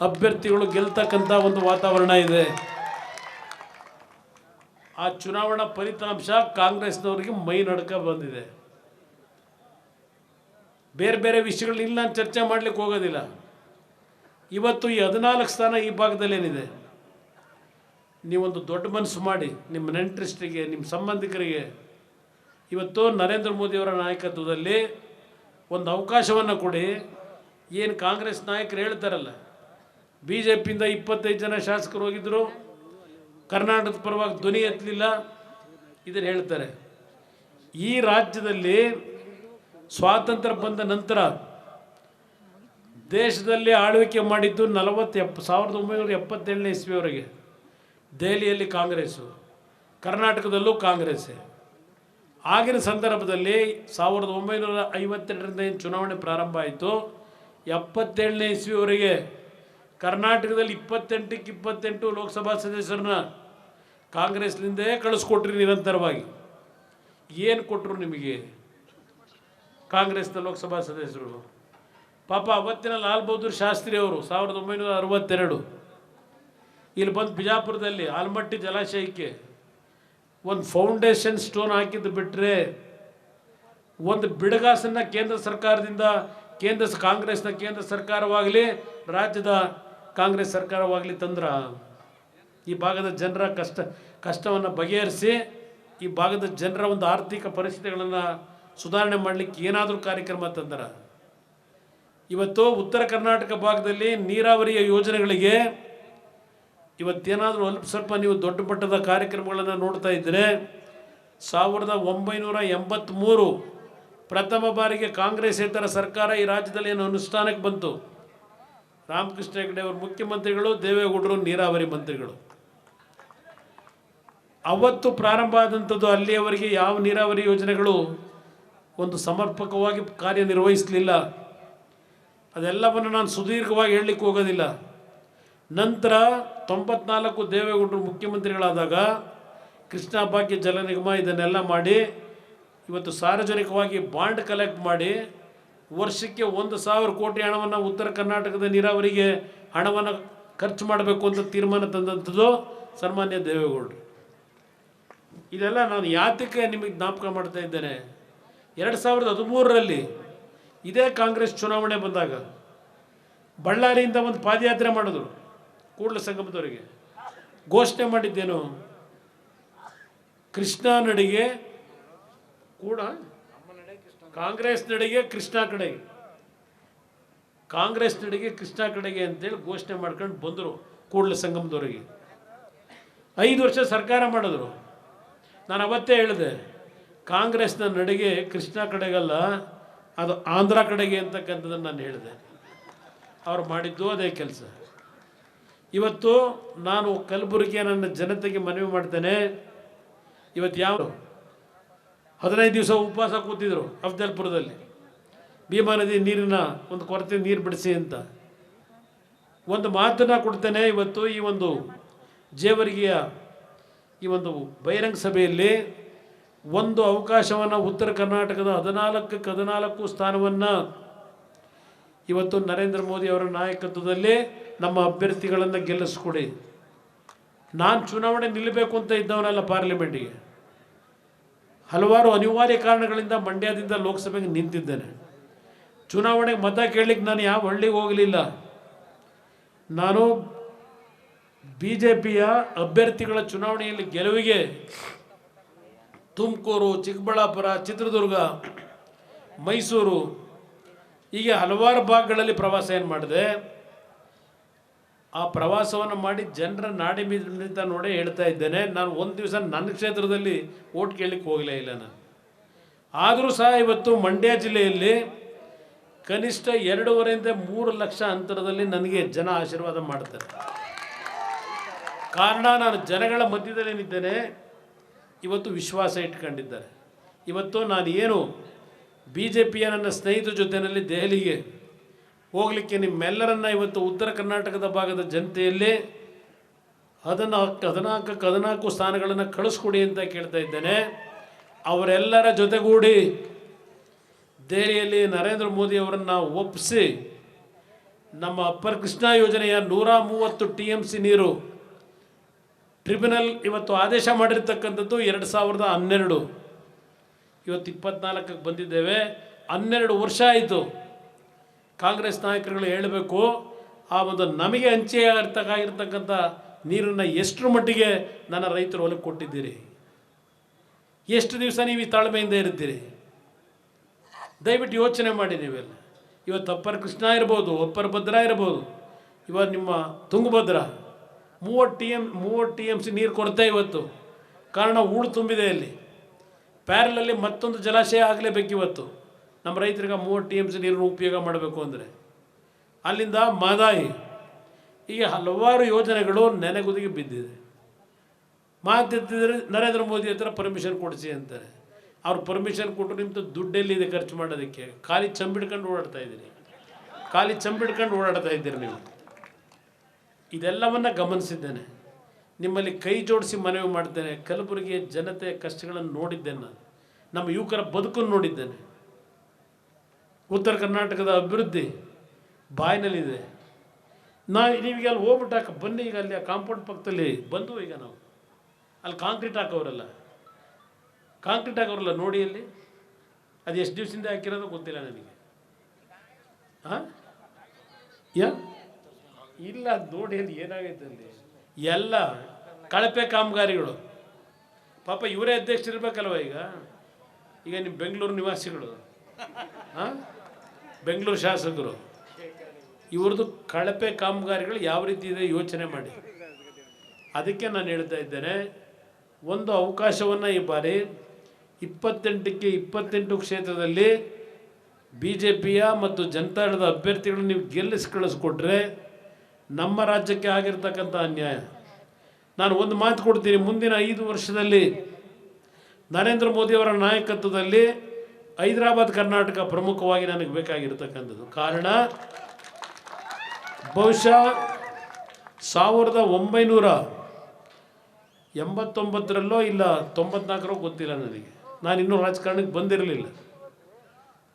ಅಭ್ಯರ್ಥಿಗಳು ಗೆಲ್ತಕ್ಕಂಥ ಒಂದು ವಾತಾವರಣ ಇದೆ. ಆ ಚುನಾವಣಾ ಫಲಿತಾಂಶ ಕಾಂಗ್ರೆಸ್ನವರಿಗೆ ಮೈ ನಡುಕ ಬಂದಿದೆ. ಬೇರೆ ಬೇರೆ ವಿಷಯಗಳನ್ನ ನಾನು ಚರ್ಚೆ ಮಾಡಲಿಕ್ಕೆ ಹೋಗೋದಿಲ್ಲ. ಇವತ್ತು ಈ 14 ಸ್ಥಾನ ಈ ಭಾಗದಲ್ಲೇನಿದೆ, ನೀವೊಂದು ದೊಡ್ಡ ಮನಸ್ಸು ಮಾಡಿ ನಿಮ್ಮ ನೆಂಟರಿಷ್ಟರಿಗೆ, ನಿಮ್ಮ ಸಂಬಂಧಿಕರಿಗೆ ಇವತ್ತು ನರೇಂದ್ರ ಮೋದಿಯವರ ನಾಯಕತ್ವದಲ್ಲಿ ಒಂದು ಅವಕಾಶವನ್ನು ಕೊಡಿ. ಏನು ಕಾಂಗ್ರೆಸ್ ನಾಯಕರು ಹೇಳ್ತಾರಲ್ಲ, BJPಯಿಂದ 25 ಜನ ಶಾಸಕರು ಹೋಗಿದ್ದರು, ಕರ್ನಾಟಕದ ಪರವಾಗಿ ಧ್ವನಿ ಎತ್ತಲಿಲ್ಲ, ಇದನ್ನು ಹೇಳ್ತಾರೆ. ಈ ರಾಜ್ಯದಲ್ಲಿ ಸ್ವಾತಂತ್ರ್ಯ ಬಂದ ನಂತರ ದೇಶದಲ್ಲಿ ಆಳ್ವಿಕೆ ಮಾಡಿದ್ದು 1977ನೇ ಇಸ್ವಿಯವರೆಗೆ ದೆಹಲಿಯಲ್ಲಿ ಕಾಂಗ್ರೆಸ್ಸು, ಕರ್ನಾಟಕದಲ್ಲೂ ಕಾಂಗ್ರೆಸ್ಸೇ. ಆಗಿನ ಸಂದರ್ಭದಲ್ಲಿ 1952ರಿಂದ ಏನು ಚುನಾವಣೆ ಪ್ರಾರಂಭ ಆಯಿತು, 77ನೇ ಇಸ್ವಿಯವರೆಗೆ ಕರ್ನಾಟಕದಲ್ಲಿ 28ಕ್ಕೆ 28 ಲೋಕಸಭಾ ಸದಸ್ಯರನ್ನ ಕಾಂಗ್ರೆಸ್ನಿಂದೇ ಕಳಿಸ್ಕೊಟ್ರಿ ನಿರಂತರವಾಗಿ. ಏನು ಕೊಟ್ಟರು ನಿಮಗೆ ಕಾಂಗ್ರೆಸ್ನ ಲೋಕಸಭಾ ಸದಸ್ಯರು? ಪಾಪ ಅವತ್ತಿನ ಲಾಲ್ ಬಹದ್ದೂರ್ ಶಾಸ್ತ್ರಿ ಅವರು 1962 ಇಲ್ಲಿ ಬಂದು ಬಿಜಾಪುರದಲ್ಲಿ ಆಲ್ಮಟ್ಟಿ ಜಲಾಶಯಕ್ಕೆ ಒಂದು ಫೌಂಡೇಶನ್ ಸ್ಟೋನ್ ಹಾಕಿದ್ದು ಬಿಟ್ಟರೆ, ಒಂದು ಬಿಡಗಾಸನ್ನು ಕೇಂದ್ರ ಸರ್ಕಾರದಿಂದ ಕಾಂಗ್ರೆಸ್ನ ಕೇಂದ್ರ ಸರ್ಕಾರವಾಗಲಿ ರಾಜ್ಯದ ಕಾಂಗ್ರೆಸ್ ಸರ್ಕಾರವಾಗಲಿ ತಂದ್ರ ಈ ಭಾಗದ ಜನರ ಕಷ್ಟವನ್ನು ಬಗೆಹರಿಸಿ ಈ ಭಾಗದ ಜನರ ಒಂದು ಆರ್ಥಿಕ ಪರಿಸ್ಥಿತಿಗಳನ್ನು ಸುಧಾರಣೆ ಮಾಡಲಿಕ್ಕೆ ಏನಾದರೂ ಕಾರ್ಯಕ್ರಮ ತಂದ್ರ? ಇವತ್ತು ಉತ್ತರ ಕರ್ನಾಟಕ ಭಾಗದಲ್ಲಿ ನೀರಾವರಿಯ ಯೋಜನೆಗಳಿಗೆ ಇವತ್ತೇನಾದರೂ ಅಲ್ಪ ಸ್ವಲ್ಪ ನೀವು ದೊಡ್ಡ ಮಟ್ಟದ ಕಾರ್ಯಕ್ರಮಗಳನ್ನು ನೋಡ್ತಾ ಇದ್ದರೆ, 1983 ಪ್ರಥಮ ಬಾರಿಗೆ ಕಾಂಗ್ರೆಸ್ಸೇತರ ಸರ್ಕಾರ ಈ ರಾಜ್ಯದಲ್ಲಿ ಏನು ಅನುಷ್ಠಾನಕ್ಕೆ ಬಂತು. ರಾಮಕೃಷ್ಣ ಹೆಗಡೆ ಅವರು ಮುಖ್ಯಮಂತ್ರಿಗಳು, ದೇವೇಗೌಡರು ನೀರಾವರಿ ಮಂತ್ರಿಗಳು. ಅವತ್ತು ಪ್ರಾರಂಭ ಆದಂಥದ್ದು, ಅಲ್ಲಿಯವರೆಗೆ ಯಾವ ನೀರಾವರಿ ಯೋಜನೆಗಳು ಒಂದು ಸಮರ್ಪಕವಾಗಿ ಕಾರ್ಯನಿರ್ವಹಿಸಲಿಲ್ಲ. ಅದೆಲ್ಲವನ್ನು ನಾನು ಸುದೀರ್ಘವಾಗಿ ಹೇಳಲಿಕ್ಕೆ ಹೋಗೋದಿಲ್ಲ. ನಂತರ 94 ದೇವೇಗೌಡರು ಮುಖ್ಯಮಂತ್ರಿಗಳಾದಾಗ ಕೃಷ್ಣಾ ಭಾಗ್ಯ ಜಲ ನಿಗಮ ಇದನ್ನೆಲ್ಲ ಮಾಡಿ ಇವತ್ತು ಸಾರ್ವಜನಿಕವಾಗಿ ಬಾಂಡ್ ಕಲೆಕ್ಟ್ ಮಾಡಿ ವರ್ಷಕ್ಕೆ 1,000 ಕೋಟಿ ಹಣವನ್ನು ಉತ್ತರ ಕರ್ನಾಟಕದ ನೀರಾವರಿಗೆ ಹಣವನ್ನು ಖರ್ಚು ಮಾಡಬೇಕು ಅಂತ ತೀರ್ಮಾನ ತಂದಂಥದ್ದು ಸನ್ಮಾನ್ಯ ದೇವೇಗೌಡರು. ಇದೆಲ್ಲ ನಾನು ಯಾತಕ್ಕೆ ನಿಮಗೆ ಜ್ಞಾಪಕ ಮಾಡ್ತಾ ಇದ್ದೇನೆ, 2013ರಲ್ಲಿ ಇದೇ ಕಾಂಗ್ರೆಸ್ ಚುನಾವಣೆ ಬಂದಾಗ ಬಳ್ಳಾರಿಯಿಂದ ಒಂದು ಪಾದಯಾತ್ರೆ ಮಾಡಿದ್ರು, ಕೂಡಲ ಸಂಗಮದವರೆಗೆ ಘೋಷಣೆ ಮಾಡಿದ್ದೇನು, ಕೃಷ್ಣಾ ನಡಿಗೆ ಕೂಡ ಕಾಂಗ್ರೆಸ್ ನಡಿಗೆ ಕೃಷ್ಣಾ ಕಡೆಗೆ, ಕಾಂಗ್ರೆಸ್ ನಡಿಗೆ ಕೃಷ್ಣಾ ಕಡೆಗೆ ಅಂತೇಳಿ ಘೋಷಣೆ ಮಾಡ್ಕೊಂಡು ಬಂದರು ಕೂಡಲ ಸಂಗಮದವರೆಗೆ. 5 ವರ್ಷ ಸರ್ಕಾರ ಮಾಡಿದ್ರು. ನಾನು ಅವತ್ತೇ ಹೇಳಿದೆ, ಕಾಂಗ್ರೆಸ್ನ ನಡಿಗೆ ಕೃಷ್ಣಾ ಕಡೆಗಲ್ಲ, ಅದು ಆಂಧ್ರ ಕಡೆಗೆ ಅಂತಕ್ಕಂಥದ್ದನ್ನು ನಾನು ಹೇಳಿದೆ. ಅವ್ರು ಮಾಡಿದ್ದು ಅದೇ ಕೆಲಸ. ಇವತ್ತು ನಾನು ಕಲಬುರಗಿಯ ನನ್ನ ಜನತೆಗೆ ಮನವಿ ಮಾಡ್ತೇನೆ. ಇವತ್ತು ಯಾವ 15 ದಿವಸ ಉಪವಾಸ ಕೂತಿದ್ರು ಅಫ್ಜಲ್ಪುರದಲ್ಲಿ, ಭೀಮಾ ನದಿ ನೀರಿನ ಒಂದು ಕೊರತೆ, ನೀರು ಬಿಡಿಸಿ ಅಂತ ಒಂದು ಮಾತನ್ನು ಕೊಡ್ತೇನೆ. ಇವತ್ತು ಈ ಒಂದು ಜೇವರ್ಗಿಯ ಈ ಒಂದು ಬಹಿರಂಗ ಸಭೆಯಲ್ಲಿ ಒಂದು ಅವಕಾಶವನ್ನು ಉತ್ತರ ಕರ್ನಾಟಕದ 14ಕ್ಕೆ 14 ಸ್ಥಾನವನ್ನು ಇವತ್ತು ನರೇಂದ್ರ ಮೋದಿ ಅವರ ನಾಯಕತ್ವದಲ್ಲಿ ನಮ್ಮ ಅಭ್ಯರ್ಥಿಗಳನ್ನು ಗೆಲ್ಲಿಸ್ಕೊಡಿ. ನಾನು ಚುನಾವಣೆ ನಿಲ್ಲಬೇಕು ಅಂತ ಇದ್ದವನಲ್ಲ, ಪಾರ್ಲಿಮೆಂಟಿಗೆ ಹಲವಾರು ಅನಿವಾರ್ಯ ಕಾರಣಗಳಿಂದ ಮಂಡ್ಯದಿಂದ ಲೋಕಸಭೆಗೆ ನಿಂತಿದ್ದೇನೆ. ಚುನಾವಣೆಗೆ ಮತ ಕೇಳಲಿಕ್ಕೆ ನಾನು ಯಾವ ಹಳ್ಳಿಗೆ ಹೋಗಲಿಲ್ಲ. ನಾನು BJPಯ ಅಭ್ಯರ್ಥಿಗಳ ಚುನಾವಣೆಯಲ್ಲಿ ಗೆಲುವಿಗೆ ತುಮಕೂರು, ಚಿಕ್ಕಬಳ್ಳಾಪುರ, ಚಿತ್ರದುರ್ಗ, ಮೈಸೂರು ಹೀಗೆ ಹಲವಾರು ಭಾಗಗಳಲ್ಲಿ ಪ್ರವಾಸ ಏನು ಮಾಡಿದೆ. ಆ ಪ್ರವಾಸವನ್ನು ಮಾಡಿ ಜನರ ನಾಡಿ ಮಿಡಿತ ನೋಡಿ ಹೇಳ್ತಾ ಇದ್ದೇನೆ. ನಾನು ಒಂದು ದಿವಸ ನನ್ನ ಕ್ಷೇತ್ರದಲ್ಲಿ ಓಟ್ ಕೇಳಲಿಕ್ಕೆ ಹೋಗಲೇ ಇಲ್ಲ ನಾನು. ಆದರೂ ಸಹ ಇವತ್ತು ಮಂಡ್ಯ ಜಿಲ್ಲೆಯಲ್ಲಿ ಕನಿಷ್ಠ 2.5ರಿಂದ 3 ಲಕ್ಷ ಅಂತರದಲ್ಲಿ ನನಗೆ ಜನ ಆಶೀರ್ವಾದ ಮಾಡ್ತಾರೆ. ಕಾರಣ ನಾನು ಜನಗಳ ಮಧ್ಯದಲ್ಲಿ ಏನಿದ್ದೇನೆ, ಇವತ್ತು ವಿಶ್ವಾಸ ಇಟ್ಕೊಂಡಿದ್ದಾರೆ. ಇವತ್ತು ನಾನು ಏನು BJPಯ ನನ್ನ ಸ್ನೇಹಿತರ ಜೊತೆಯಲ್ಲಿ ದೆಹಲಿಗೆ ಹೋಗಲಿಕ್ಕೆ ನಿಮ್ಮೆಲ್ಲರನ್ನ ಇವತ್ತು ಉತ್ತರ ಕರ್ನಾಟಕದ ಭಾಗದ ಜನತೆಯಲ್ಲಿ 14 ಸ್ಥಾನಗಳನ್ನು ಕಳಿಸ್ಕೊಡಿ ಅಂತ ಕೇಳ್ತಾ ಇದ್ದೇನೆ. ಅವರೆಲ್ಲರ ಜೊತೆಗೂಡಿ ದೆಹಲಿಯಲ್ಲಿ ನರೇಂದ್ರ ಮೋದಿ ಅವರನ್ನು ಒಪ್ಪಿಸಿ ನಮ್ಮ ಅಪ್ಪರ್ ಕೃಷ್ಣಾ ಯೋಜನೆಯ 130 TMC ನೀರು ಟ್ರಿಬ್ಯುನಲ್ ಇವತ್ತು ಆದೇಶ ಮಾಡಿರ್ತಕ್ಕಂಥದ್ದು 2012. ಇವತ್ತು 24ಕ್ಕೆ ಬಂದಿದ್ದೇವೆ. 12 ವರ್ಷ ಆಯಿತು. ಕಾಂಗ್ರೆಸ್ ನಾಯಕರುಗಳು ಹೇಳಬೇಕು, ಆ ಒಂದು ನಮಗೆ ಹಂಚಿರ್ತಕ್ಕಂಥ ನೀರನ್ನು ಎಷ್ಟರ ಮಟ್ಟಿಗೆ ನನ್ನ ರೈತರು ಹೊಲಕ್ಕೆ ಕೊಟ್ಟಿದ್ದೀರಿ, ಎಷ್ಟು ದಿವಸ ನೀವು ಈ ತಾಳ್ಮೆಯಿಂದ ಇರ್ತೀರಿ? ದಯವಿಟ್ಟು ಯೋಚನೆ ಮಾಡಿ ನೀವೆಲ್ಲ. ಇವತ್ತು ಅಪ್ಪರ್ ಕೃಷ್ಣಾ ಇರ್ಬೋದು, ಅಪ್ಪರ್ ಭದ್ರಾ ಇರ್ಬೋದು, ಇವತ್ತು ನಿಮ್ಮ ತುಂಗಭದ್ರಾ 30 TMC ನೀರು ಕೊರತೆ ಇವತ್ತು. ಕಾರಣ ಹೂಳು ತುಂಬಿದೆ. ಅಲ್ಲಿ ಪ್ಯಾರಲಲ್ಲಿ ಮತ್ತೊಂದು ಜಲಾಶಯ ಆಗಲೇಬೇಕು. ಇವತ್ತು ನಮ್ಮ ರೈತರಿಗೆ 30 TMC ನೀರನ್ನು ಉಪಯೋಗ ಮಾಡಬೇಕು ಅಂದರೆ ಅಲ್ಲಿಂದ ಮಾದಾಯಿ ಹೀಗೆ ಹಲವಾರು ಯೋಜನೆಗಳು ನೆನೆಗುದಿಗೆ ಬಿದ್ದಿದೆ. ಮಾತಿದ್ರೆ ನರೇಂದ್ರ ಮೋದಿ ಹತ್ರ ಪರ್ಮಿಷನ್ ಕೊಡಿಸಿ ಅಂತಾರೆ. ಅವ್ರು ಪರ್ಮಿಷನ್ ಕೊಟ್ಟರು, ನಿಮ್ಮದು ದುಡ್ಡೆಲ್ಲಿದೆ ಖರ್ಚು ಮಾಡೋದಕ್ಕೆ? ಖಾಲಿ ಚಂಬಿಡ್ಕೊಂಡು ಓಡಾಡ್ತಾ ಇದ್ದೀರಿ ನೀವು. ಇದೆಲ್ಲವನ್ನು ಗಮನಿಸಿದ್ದೇನೆ. ನಿಮ್ಮಲ್ಲಿ ಕೈ ಜೋಡಿಸಿ ಮನವಿ ಮಾಡ್ತೇನೆ. ಕಲಬುರಗಿಯ ಜನತೆಯ ಕಷ್ಟಗಳನ್ನು ನೋಡಿದ್ದೇನೆ ನಾನು. ನಮ್ಮ ಯುವಕರ ಬದುಕನ್ನು ನೋಡಿದ್ದೇನೆ. ಉತ್ತರ ಕರ್ನಾಟಕದ ಅಭಿವೃದ್ಧಿ ಬಾಯಿನಲ್ಲಿದೆ. ನೀವೀಗ ಅಲ್ಲಿ ಹೋಗ್ಬಿಟ್ಟಾಕ ಬನ್ನಿ. ಈಗ ಅಲ್ಲಿ ಆ ಕಾಂಪೌಂಡ್ ಪಕ್ಕದಲ್ಲಿ ಬಂದು ಈಗ ನಾವು ಅಲ್ಲಿ ಕಾಂಕ್ರೀಟ್ ಹಾಕೋರಲ್ಲ ನೋಡಿ. ಅಲ್ಲಿ ಅದು ಎಷ್ಟು ದಿವಸದಿಂದ ಹಾಕಿರೋದು ಗೊತ್ತಿಲ್ಲ ನನಗೆ. ಇಲ್ಲ, ಅದು ನೋಡಿ ಅಲ್ಲಿ ಏನಾಗೈತೆ ಅಲ್ಲಿ ಎಲ್ಲ ಕಳಪೆ ಕಾಮಗಾರಿಗಳು. ಪಾಪ ಇವರೇ ಅಧ್ಯಕ್ಷರಿರ್ಬೇಕಲ್ವ ಈಗ ನಿಮ್ಮ ಬೆಂಗಳೂರು ನಿವಾಸಿಗಳು, ಬೆಂಗಳೂರು ಶಾಸಕರು, ಇವ್ರದ್ದು ಕಳಪೆ ಕಾಮಗಾರಿಗಳು ಯಾವ ರೀತಿ ಇದೆ ಯೋಚನೆ ಮಾಡಿ. ಅದಕ್ಕೆ ನಾನು ಹೇಳ್ತಾ ಇದ್ದೇನೆ, ಒಂದು ಅವಕಾಶವನ್ನು ಈ ಬಾರಿ 28ಕ್ಕೆ 28 ಕ್ಷೇತ್ರದಲ್ಲಿ BJPಯ ಮತ್ತು ಜನತಾದಳದ ಅಭ್ಯರ್ಥಿಗಳನ್ನು ನೀವು ಕಳಿಸ್ಕೊಟ್ರೆ ನಮ್ಮ ರಾಜ್ಯಕ್ಕೆ ಆಗಿರ್ತಕ್ಕಂಥ ಅನ್ಯಾಯ. ನಾನು ಒಂದು ಮಾತು ಕೊಡ್ತೀನಿ, ಮುಂದಿನ 5 ವರ್ಷದಲ್ಲಿ ನರೇಂದ್ರ ಮೋದಿಯವರ ನಾಯಕತ್ವದಲ್ಲಿ ಹೈದರಾಬಾದ್ ಕರ್ನಾಟಕ ಪ್ರಮುಖವಾಗಿ ನನಗೆ ಬೇಕಾಗಿರ್ತಕ್ಕಂಥದ್ದು. ಕಾರಣ ಬಹುಶಃ 1989 ಇಲ್ಲ 94 ಗೊತ್ತಿಲ್ಲ ನನಗೆ, ನಾನು ಇನ್ನೂ ರಾಜಕಾರಣಕ್ಕೆ ಬಂದಿರಲಿಲ್ಲ.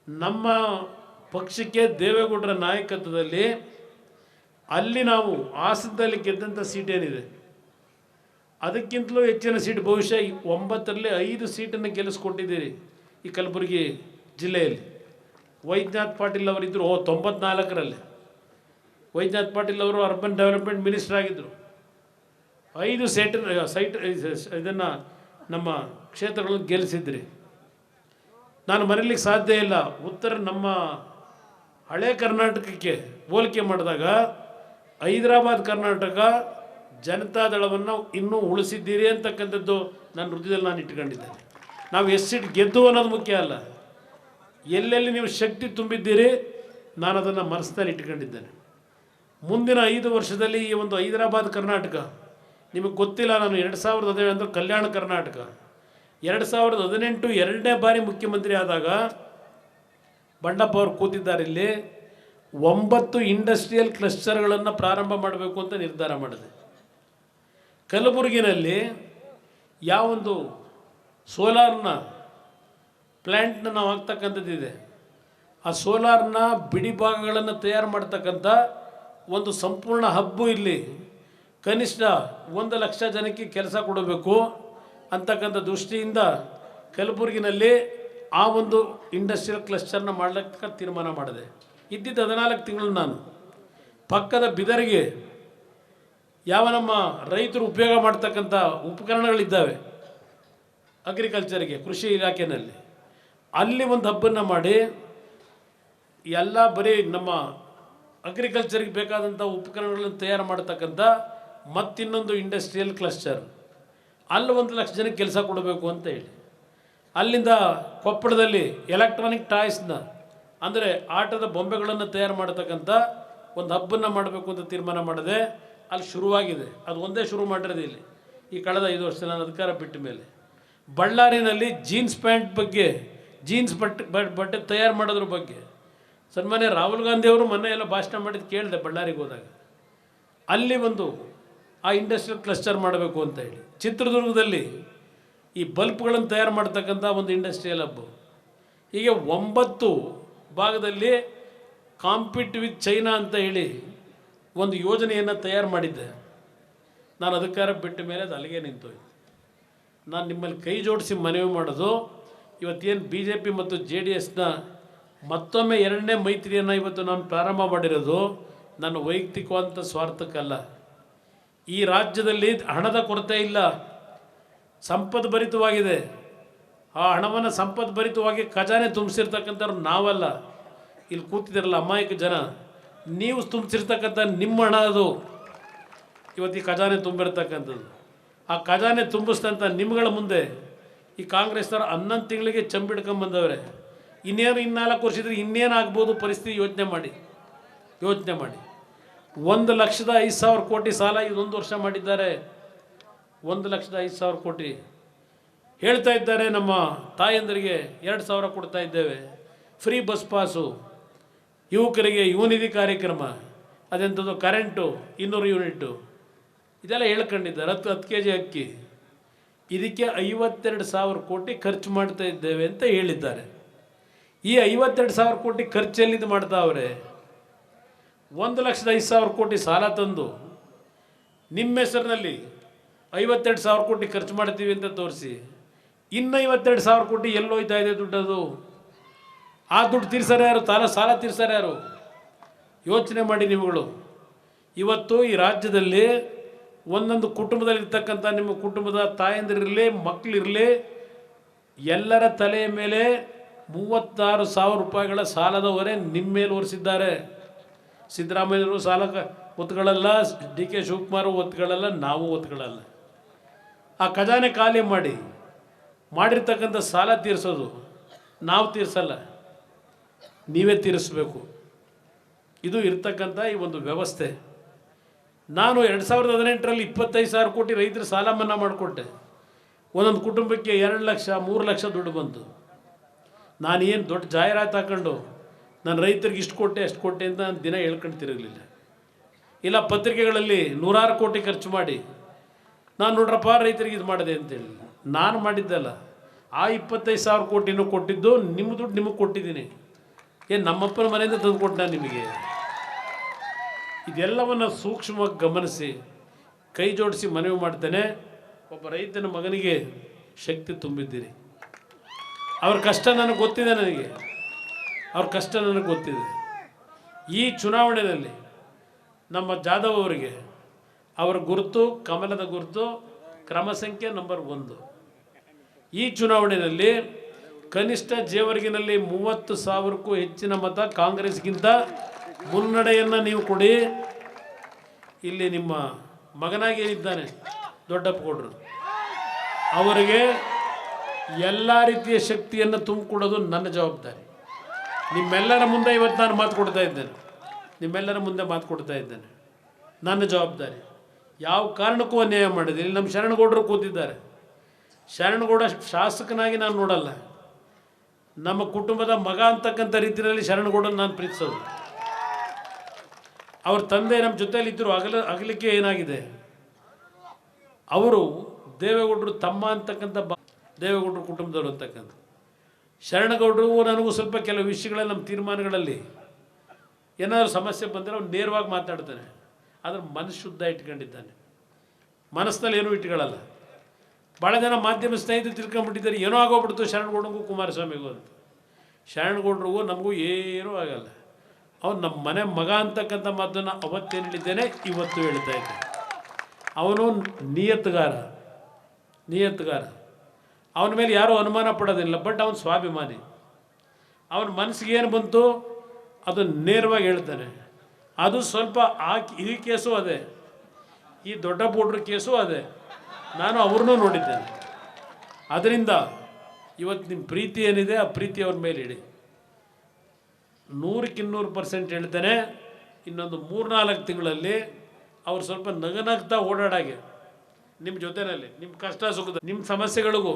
ನಮ್ಮ ಪಕ್ಷಕ್ಕೆ ದೇವೇಗೌಡರ ನಾಯಕತ್ವದಲ್ಲಿ ಅಲ್ಲಿ ನಾವು ಹಾಸನದಲ್ಲಿ ಗೆದ್ದಂಥ ಸೀಟ್ ಏನಿದೆ ಅದಕ್ಕಿಂತಲೂ ಹೆಚ್ಚಿನ ಸೀಟ್, ಬಹುಶಃ 9ರಲ್ಲಿ 5 ಸೀಟನ್ನು ಗೆಲ್ಲಿಸ್ಕೊಟ್ಟಿದ್ದೀರಿ ಈ ಕಲಬುರಗಿ ಜಿಲ್ಲೆಯಲ್ಲಿ. ವೈದ್ಯನಾಥ್ ಪಾಟೀಲ್ ಅವರಿದ್ದರು 94ರಲ್ಲಿ. ವೈದ್ಯನಾಥ್ ಪಾಟೀಲ್ ಅವರು ಅರ್ಬನ್ ಡೆವಲಪ್ಮೆಂಟ್ ಮಿನಿಸ್ಟರ್ ಆಗಿದ್ದರು. 5 ಸೈಟ್ ಇದನ್ನು ನಮ್ಮ ಕ್ಷೇತ್ರಗಳನ್ನು ಗೆಲ್ಲಿಸಿದ್ರಿ. ನಾನು ಮರೀಲಿಕ್ಕೆ ಸಾಧ್ಯ ಇಲ್ಲ. ನಮ್ಮ ಹಳೆ ಕರ್ನಾಟಕಕ್ಕೆ ಹೋಲಿಕೆ ಮಾಡಿದಾಗ ಹೈದರಾಬಾದ್ ಕರ್ನಾಟಕ ಜನತಾದಳವನ್ನು ಇನ್ನೂ ಉಳಿಸಿದ್ದೀರಿ ಅಂತಕ್ಕಂಥದ್ದು ನನ್ನ ಹೃದಯದಲ್ಲಿ ನಾನು ಇಟ್ಕೊಂಡಿದ್ದೇನೆ. ನಾವು ಎಷ್ಟು ಸೀಟ್ ಗೆದ್ದು ಅನ್ನೋದು ಮುಖ್ಯ ಅಲ್ಲ, ಎಲ್ಲೆಲ್ಲಿ ನೀವು ಶಕ್ತಿ ತುಂಬಿದ್ದೀರಿ ನಾನು ಅದನ್ನು ಮನಸ್ಸಿನಲ್ಲಿ ಇಟ್ಕೊಂಡಿದ್ದೇನೆ. ಮುಂದಿನ 5 ವರ್ಷದಲ್ಲಿ ಈ ಒಂದು ಹೈದರಾಬಾದ್ ಕರ್ನಾಟಕ ನಿಮಗೆ ಗೊತ್ತಿಲ್ಲ, ನಾನು 2017 ಅಂದರೆ ಕಲ್ಯಾಣ ಕರ್ನಾಟಕ 2018 2ನೇ ಬಾರಿ ಮುಖ್ಯಮಂತ್ರಿ ಆದಾಗ ಬಂಡಪ್ಪ ಅವರು ಕೂತಿದ್ದಾರೆ ಇಲ್ಲಿ. 9 ಇಂಡಸ್ಟ್ರಿಯಲ್ ಕ್ಲಸ್ಟರ್ಗಳನ್ನು ಪ್ರಾರಂಭ ಮಾಡಬೇಕು ಅಂತ ನಿರ್ಧಾರ ಮಾಡಿದೆ. ಕಲಬುರಗಿನಲ್ಲಿ ಯಾವೊಂದು ಸೋಲಾರ್ನ ಪ್ಲ್ಯಾಂಟ್ನ ನಾವು ಹಾಕ್ತಕ್ಕಂಥದ್ದಿದೆ, ಆ ಸೋಲಾರ್ನ ಬಿಡಿ ಭಾಗಗಳನ್ನು ತಯಾರು ಮಾಡ್ತಕ್ಕಂಥ ಒಂದು ಸಂಪೂರ್ಣ ಹಬ್ಬು ಇಲ್ಲಿ ಕನಿಷ್ಠ 1 ಲಕ್ಷ ಜನಕ್ಕೆ ಕೆಲಸ ಕೊಡಬೇಕು ಅಂತಕ್ಕಂಥ ದೃಷ್ಟಿಯಿಂದ ಕಲಬುರಗಿನಲ್ಲಿ ಆ ಒಂದು ಇಂಡಸ್ಟ್ರಿಯಲ್ ಕ್ಲಸ್ಟರ್ನ ಮಾಡಲಿಕ್ಕೆ ತೀರ್ಮಾನ ಮಾಡಿದೆ. ಇದ್ದಿದ್ದು 14 ತಿಂಗಳು ನಾನು ಪಕ್ಕದ ಬಿದರಿಗೆ ಯಾವ ನಮ್ಮ ರೈತರು ಉಪಯೋಗ ಮಾಡ್ತಕ್ಕಂಥ ಉಪಕರಣಗಳಿದ್ದಾವೆ ಅಗ್ರಿಕಲ್ಚರ್ಗೆ, ಕೃಷಿ ಇಲಾಖೆಯಲ್ಲಿ, ಅಲ್ಲಿ ಒಂದು ಹಬ್ಬನ್ನು ಮಾಡಿ ಎಲ್ಲ ಬರೀ ನಮ್ಮ ಅಗ್ರಿಕಲ್ಚರ್ಗೆ ಬೇಕಾದಂಥ ಉಪಕರಣಗಳನ್ನು ತಯಾರು ಮಾಡ್ತಕ್ಕಂಥ ಮತ್ತಿನ್ನೊಂದು ಇಂಡಸ್ಟ್ರಿಯಲ್ ಕ್ಲಸ್ಟರ್, ಅಲ್ಲಿ 1 ಲಕ್ಷ ಜನಕ್ಕೆ ಕೆಲಸ ಕೊಡಬೇಕು ಅಂತ ಹೇಳಿ, ಅಲ್ಲಿಂದ ಕೊಪ್ಪಳದಲ್ಲಿ ಎಲೆಕ್ಟ್ರಾನಿಕ್ ಟಾಯ್ಸ್ನ ಅಂದರೆ ಆಟದ ಬೊಂಬೆಗಳನ್ನು ತಯಾರು ಮಾಡ್ತಕ್ಕಂಥ ಒಂದು ಹಬ್ಬನ್ನು ಮಾಡಬೇಕು ಅಂತ ತೀರ್ಮಾನ ಮಾಡಿದೆ. ಅಲ್ಲಿ ಶುರುವಾಗಿದೆ. ಅದು ಒಂದೇ ಶುರು ಮಾಡಿರೋದು ಇಲ್ಲಿ ಈ ಕಳೆದ 5 ವರ್ಷ ನಾನು ಅಧಿಕಾರ ಬಿಟ್ಟ ಮೇಲೆ. ಬಳ್ಳಾರಿನಲ್ಲಿ ಜೀನ್ಸ್ ಪ್ಯಾಂಟ್ ಬಗ್ಗೆ, ಜೀನ್ಸ್ ಬಟ್ಟೆ ತಯಾರು ಮಾಡೋದ್ರ ಬಗ್ಗೆ ಸನ್ಮಾನ್ಯ ರಾಹುಲ್ ಗಾಂಧಿ ಅವರು ಮೊನ್ನೆ ಎಲ್ಲ ಭಾಷಣ ಮಾಡಿದ್ದು ಕೇಳಿದೆ ಬಳ್ಳಾರಿಗೆ ಹೋದಾಗ. ಅಲ್ಲಿ ಒಂದು ಆ ಇಂಡಸ್ಟ್ರಿಯಲ್ ಕ್ಲಸ್ಟರ್ ಮಾಡಬೇಕು ಅಂತ ಹೇಳಿ. ಚಿತ್ರದುರ್ಗದಲ್ಲಿ ಈ ಬಲ್ಪ್ಗಳನ್ನು ತಯಾರು ಮಾಡ್ತಕ್ಕಂಥ ಒಂದು ಇಂಡಸ್ಟ್ರಿಯಲ್ ಹಬ್ಬ. ಹೀಗೆ 9 ಭಾಗದಲ್ಲಿ ಕಾಂಪೀಟ್ ವಿತ್ ಚೈನಾ ಅಂತ ಹೇಳಿ ಒಂದು ಯೋಜನೆಯನ್ನು ತಯಾರು ಮಾಡಿದ್ದೆ. ನಾನು ಅಧಿಕಾರ ಬಿಟ್ಟ ಮೇಲೆ ಅದು ಅಲ್ಲಿಗೆ ನಿಂತೋಯ್ತು. ನಾನು ನಿಮ್ಮಲ್ಲಿ ಕೈ ಜೋಡಿಸಿ ಮನವಿ ಮಾಡೋದು, ಇವತ್ತೇನು BJP ಮತ್ತು JDSನ ಮತ್ತೊಮ್ಮೆ 2ನೇ ಮೈತ್ರಿಯನ್ನು ಇವತ್ತು ನಾನು ಪ್ರಾರಂಭ ಮಾಡಿರೋದು ನನ್ನ ವೈಯಕ್ತಿಕವಾದಂಥ ಸ್ವಾರ್ಥಕ್ಕಲ್ಲ. ಈ ರಾಜ್ಯದಲ್ಲಿ ಹಣದ ಕೊರತೆ ಇಲ್ಲ, ಸಂಪದ್ಭರಿತವಾಗಿದೆ. ಆ ಹಣವನ್ನು ಸಂಪದ್ಭರಿತವಾಗಿ ಖಜಾನೆ ತುಂಬಿಸಿರ್ತಕ್ಕಂಥವ್ರು ನಾವಲ್ಲ, ಇಲ್ಲಿ ಕೂತಿದ್ದೀರಲ್ಲ ಅಮಾಯಕ ಜನ, ನೀವು ತುಂಬಿಸಿರ್ತಕ್ಕಂಥ ನಿಮ್ಮ ಹಣ ಅದು ಇವತ್ತು ಈ ಖಜಾನೆ ತುಂಬಿರ್ತಕ್ಕಂಥದ್ದು. ಆ ಖಜಾನೆ ತುಂಬಿಸ್ತಂಥ ನಿಮ್ಗಳ ಮುಂದೆ ಈ ಕಾಂಗ್ರೆಸ್ನವ್ರು 11 ತಿಂಗಳಿಗೆ ಚಂಬಿಡ್ಕೊಂಬಂದವ್ರೆ. ಇನ್ನೇನು 4 ವರ್ಷದಲ್ಲಿ ಇನ್ನೇನು ಆಗ್ಬೋದು ಪರಿಸ್ಥಿತಿ ಯೋಚನೆ ಮಾಡಿ. 1,05,000 ಕೋಟಿ ಸಾಲ ಇದೊಂದು ವರ್ಷ ಮಾಡಿದ್ದಾರೆ. 1,05,000 ಕೋಟಿ ಹೇಳ್ತಾ ಇದ್ದಾರೆ. ನಮ್ಮ ತಾಯಂದರಿಗೆ 2,000 ಕೊಡ್ತಾ ಇದ್ದೇವೆ, ಫ್ರೀ ಬಸ್ ಪಾಸು, ಯುವಕರಿಗೆ ಯುವನಿಧಿ ಕಾರ್ಯಕ್ರಮ, ಅದೆಂಥದ್ದು ಕರೆಂಟು 200 ಯೂನಿಟ್ಟು, ಇದೆಲ್ಲ ಹೇಳ್ಕೊಂಡಿದ್ದಾರೆ. 10 kg ಅಕ್ಕಿ, ಇದಕ್ಕೆ 52,000 ಕೋಟಿ ಖರ್ಚು ಮಾಡ್ತಾ ಇದ್ದೇವೆ ಅಂತ ಹೇಳಿದ್ದಾರೆ. ಈ 52,000 ಕೋಟಿ ಖರ್ಚೆಲ್ಲಿದ್ದು ಮಾಡ್ತಾವ್ರೆ? 1,05,000 ಕೋಟಿ ಸಾಲ ತಂದು ನಿಮ್ಮ ಹೆಸರಿನಲ್ಲಿ 52,000 ಕೋಟಿ ಖರ್ಚು ಮಾಡ್ತೀವಿ ಅಂತ ತೋರಿಸಿ, ಇನ್ನು 52,000 ಕೋಟಿ ಎಲ್ಲೋಯ್ತಾ ಇದೆ ದುಡ್ಡದು? ಆ ದುಡ್ಡು ತೀರ್ಸಾರೆ ಯಾರು? ಸಾಲ ತೀರ್ಸಾರೆ ಯಾರು? ಯೋಚನೆ ಮಾಡಿ ನೀವುಗಳು. ಇವತ್ತು ಈ ರಾಜ್ಯದಲ್ಲಿ ಒಂದೊಂದು ಕುಟುಂಬದಲ್ಲಿರ್ತಕ್ಕಂಥ ನಿಮ್ಮ ಕುಟುಂಬದ ತಾಯಂದಿರಿರಲಿ, ಮಕ್ಕಳಿರಲಿ, ಎಲ್ಲರ ತಲೆಯ ಮೇಲೆ 36,000 ರೂಪಾಯಿಗಳ ಸಾಲದ ಹೊರೆ ನಿಮ್ಮ ಮೇಲೆ ಹೊರಿಸಿದ್ದಾರೆ. ಸಿದ್ದರಾಮಯ್ಯರು ಸಾಲ ಒತ್ತುಗಳಲ್ಲ, DK ಶಿವಕುಮಾರ್ ಒತ್ತುಗಳಲ್ಲ, ನಾವು ಒತ್ತುಗಳಲ್ಲ. ಆ ಖಜಾನೆ ಖಾಲಿ ಮಾಡಿರ್ತಕ್ಕಂಥ ಸಾಲ ತೀರಿಸೋದು ನಾವು ತೀರಿಸಲ್ಲ, ನೀವೇ ತೀರಿಸಬೇಕು. ಇದು ಇರ್ತಕ್ಕಂಥ ಈ ಒಂದು ವ್ಯವಸ್ಥೆ. ನಾನು 2018ರಲ್ಲಿ 25,000 ಕೋಟಿ ರೈತರ ಸಾಲ ಮನ್ನಾ ಮಾಡಿಕೊಟ್ಟೆ. ಒಂದೊಂದು ಕುಟುಂಬಕ್ಕೆ 2 ಲಕ್ಷ 3 ಲಕ್ಷ ದುಡ್ಡು ಬಂತು. ನಾನೇನು ದೊಡ್ಡ ಜಾಹೀರಾತು ಹಾಕೊಂಡು ನಾನು ರೈತರಿಗೆ ಇಷ್ಟು ಕೊಟ್ಟೆ ಅಷ್ಟು ಕೊಟ್ಟೆ ಅಂತ ನಾನು ದಿನ ಹೇಳ್ಕೊಂಡು ತಿರುಗಲಿಲ್ಲ. ಇಲ್ಲ ಪತ್ರಿಕೆಗಳಲ್ಲಿ 100 ಕೋಟಿ ಖರ್ಚು ಮಾಡಿ ನಾನು ನೋಡ್ರಪ್ಪ ರೈತರಿಗೆ ಇದು ಮಾಡಿದೆ ಅಂತೇಳಿ ನಾನು ಮಾಡಿದ್ದಲ್ಲ. ಆ 25,000 ಕೋಟಿನೂ ಕೊಟ್ಟಿದ್ದು ನಿಮ್ಮ ದುಡ್ಡು ನಿಮಗೆ ಕೊಟ್ಟಿದ್ದೀನಿ. ಏನು ನಮ್ಮಪ್ಪನ ಮನೆಯಿಂದ ತಂದು ಕೊಟ್ಟು ನಾನು ನಿಮಗೆ? ಇದೆಲ್ಲವನ್ನು ಸೂಕ್ಷ್ಮವಾಗಿ ಗಮನಿಸಿ ಕೈ ಜೋಡಿಸಿ ಮನವಿ ಮಾಡ್ತೇನೆ. ಒಬ್ಬ ರೈತನ ಮಗನಿಗೆ ಶಕ್ತಿ ತುಂಬಿದ್ದೀರಿ. ಅವ್ರ ಕಷ್ಟ ನನಗೆ ಗೊತ್ತಿದೆ, ಅವ್ರ ಕಷ್ಟ ನನಗೆ ಗೊತ್ತಿದೆ. ಈ ಚುನಾವಣೆಯಲ್ಲಿ ನಮ್ಮ ಜಾಧವ್ ಅವರಿಗೆ ಅವರ ಗುರುತು, ಕಮಲದ ಗುರುತು, ಕ್ರಮ ಸಂಖ್ಯೆ ನಂಬರ್ 1. ಈ ಚುನಾವಣೆಯಲ್ಲಿ ಕನಿಷ್ಠ ಜೇವರ್ಗಿನಲ್ಲಿ 30,000ಕ್ಕೂ ಹೆಚ್ಚಿನ ಮತ ಕಾಂಗ್ರೆಸ್ಗಿಂತ ಮುನ್ನಡೆಯನ್ನು ನೀವು ಕೊಡಿ. ಇಲ್ಲಿ ನಿಮ್ಮ ಮಗನಾಗಿ ಇದ್ದಾನೆ ದೊಡ್ಡಪ್ಪ ಗೌಡ್ರು, ಅವರಿಗೆ ಎಲ್ಲ ರೀತಿಯ ಶಕ್ತಿಯನ್ನು ತುಂಬಿಕೊಡೋದು ನನ್ನ ಜವಾಬ್ದಾರಿ. ನಿಮ್ಮೆಲ್ಲರ ಮುಂದೆ ಇವತ್ತು ನಾನು ಮಾತು ಕೊಡ್ತಾ ಇದ್ದೇನೆ, ನಿಮ್ಮೆಲ್ಲರ ಮುಂದೆ ಮಾತು ಕೊಡ್ತಾ ಇದ್ದೇನೆ. ನನ್ನ ಜವಾಬ್ದಾರಿ. ಯಾವ ಕಾರಣಕ್ಕೂ ಅನ್ಯಾಯ ಮಾಡಿದೆ. ಇಲ್ಲಿ ನಮ್ಮ ಶರಣಗೌಡರು ಕೂತಿದ್ದಾರೆ. ಶರಣಗೌಡ ಶಾಸಕನಾಗಿ ನಾನು ನೋಡಲ್ಲ, ನಮ್ಮ ಕುಟುಂಬದ ಮಗ ಅಂತಕ್ಕಂಥ ರೀತಿಯಲ್ಲಿ ಶರಣಗೌಡನ ನಾನು ಪ್ರೀತಿಸೋದು. ಅವ್ರ ತಂದೆ ನಮ್ಮ ಜೊತೆಯಲ್ಲಿದ್ದರು. ಅಗಲಿಕೆ ಏನಾಗಿದೆ? ಅವರು ದೇವೇಗೌಡರು ತಮ್ಮ ಅಂತಕ್ಕಂಥ ದೇವೇಗೌಡರು ಕುಟುಂಬದವರು ಅಂತಕ್ಕಂಥ. ಶರಣಗೌಡರು ನನಗೂ ಸ್ವಲ್ಪ ಕೆಲವು ವಿಷಯಗಳಲ್ಲಿ ನಮ್ಮ ತೀರ್ಮಾನಗಳಲ್ಲಿ ಏನಾದರೂ ಸಮಸ್ಯೆ ಬಂದರೆ ಅವ್ನು ನೇರವಾಗಿ ಮಾತಾಡ್ತಾನೆ. ಆದರೆ ಮನಸ್ಸು ಶುದ್ಧ ಇಟ್ಕೊಂಡಿದ್ದಾನೆ, ಮನಸ್ಸಿನಲ್ಲಿ ಏನೂ ಇಟ್ಕೊಳ್ಳಲ್ಲ. ಭಾಳ ಜನ ಮಾಧ್ಯಮ ಸ್ನೇಹಿತರು ತಿಳ್ಕೊಂಡ್ಬಿಟ್ಟಿದ್ದಾರೆ, ಏನೋ ಆಗೋಗ್ಬಿಡ್ತು ಶರಣಗೌಡರಿಗೂ ಕುಮಾರಸ್ವಾಮಿಗೂ ಅಂತ. ಶರಣಗೌಡರಿಗೂ ನಮಗೂ ಏನೂ ಆಗಲ್ಲ. ಅವ್ನು ನಮ್ಮ ಮನೆ ಮಗ ಅಂತಕ್ಕಂಥ ಮಾತನ್ನು ಅವತ್ತೇನು ಹೇಳಿದ್ದೇನೆ, ಇವತ್ತು ಹೇಳ್ತಾ ಇದ್ದೇನೆ. ಅವನು ನಿಯತ್ಗಾರ. ಅವನ ಮೇಲೆ ಯಾರೂ ಅನುಮಾನ ಪಡೋದಿಲ್ಲ. ಬಟ್ ಅವನು ಸ್ವಾಭಿಮಾನಿ. ಅವನ ಮನಸ್ಸಿಗೆ ಏನು ಬಂತು ಅದು ನೇರವಾಗಿ ಹೇಳ್ತಾನೆ. ಅದು ಸ್ವಲ್ಪ ಈ ಕೇಸು ಅದೇ, ಈ ದೊಡ್ಡ ಪೌಡ್ರ್ ಕೇಸು ಅದೇ, ನಾನು ಅವ್ರನ್ನೂ ನೋಡಿದ್ದೇನೆ. ಅದರಿಂದ ಇವತ್ತು ನಿಮ್ಮ ಪ್ರೀತಿ ಏನಿದೆ ಆ ಪ್ರೀತಿ ಅವ್ರ ಮೇಲೆ ಇಡಿ. 100% ಹೇಳ್ತೇನೆ, ಇನ್ನೊಂದು 3-4 ತಿಂಗಳಲ್ಲಿ ಅವ್ರು ಸ್ವಲ್ಪ ನಗನಗ್ತಾ ಓಡಾಡಾಗೆ ನಿಮ್ಮ ಜೊತೆಯಲ್ಲಿ ನಿಮ್ಮ ಕಷ್ಟ ಸುಖದ ನಿಮ್ಮ ಸಮಸ್ಯೆಗಳಿಗೂ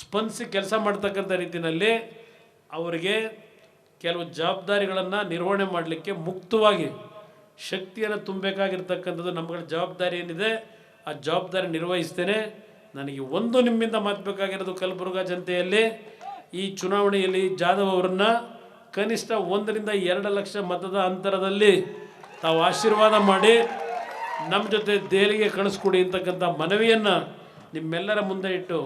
ಸ್ಪಂದಿಸಿ ಕೆಲಸ ಮಾಡ್ತಕ್ಕಂಥ ರೀತಿಯಲ್ಲಿ ಅವರಿಗೆ ಕೆಲವು ಜವಾಬ್ದಾರಿಗಳನ್ನು ನಿರ್ವಹಣೆ ಮಾಡಲಿಕ್ಕೆ ಮುಕ್ತವಾಗಿ ಶಕ್ತಿಯನ್ನು ತುಂಬಬೇಕಾಗಿರ್ತಕ್ಕಂಥದ್ದು ನಮ್ಮಗಳ ಜವಾಬ್ದಾರಿ ಏನಿದೆ ಆ ಜವಾಬ್ದಾರಿ ನಿರ್ವಹಿಸ್ತೇನೆ. ನನಗೆ ಒಂದು ನಿಮ್ಮಿಂದ ಮಾತಬೇಕಾಗಿರೋದು, ಕಲಬುರಗಿ ಜನತೆಯಲ್ಲಿ ಈ ಚುನಾವಣೆಯಲ್ಲಿ ಜಾಧವ್ ಅವರನ್ನು ಕನಿಷ್ಠ 1-2 ಲಕ್ಷ ಮತದ ಅಂತರದಲ್ಲಿ ತಾವು ಆಶೀರ್ವಾದ ಮಾಡಿ ನಮ್ಮ ಜೊತೆ ದೆಹಲಿಗೆ ಕಳಿಸ್ಕೊಡಿ ಅಂತಕ್ಕಂಥ ಮನವಿಯನ್ನು ನಿಮ್ಮೆಲ್ಲರ ಮುಂದೆ ಇಟ್ಟು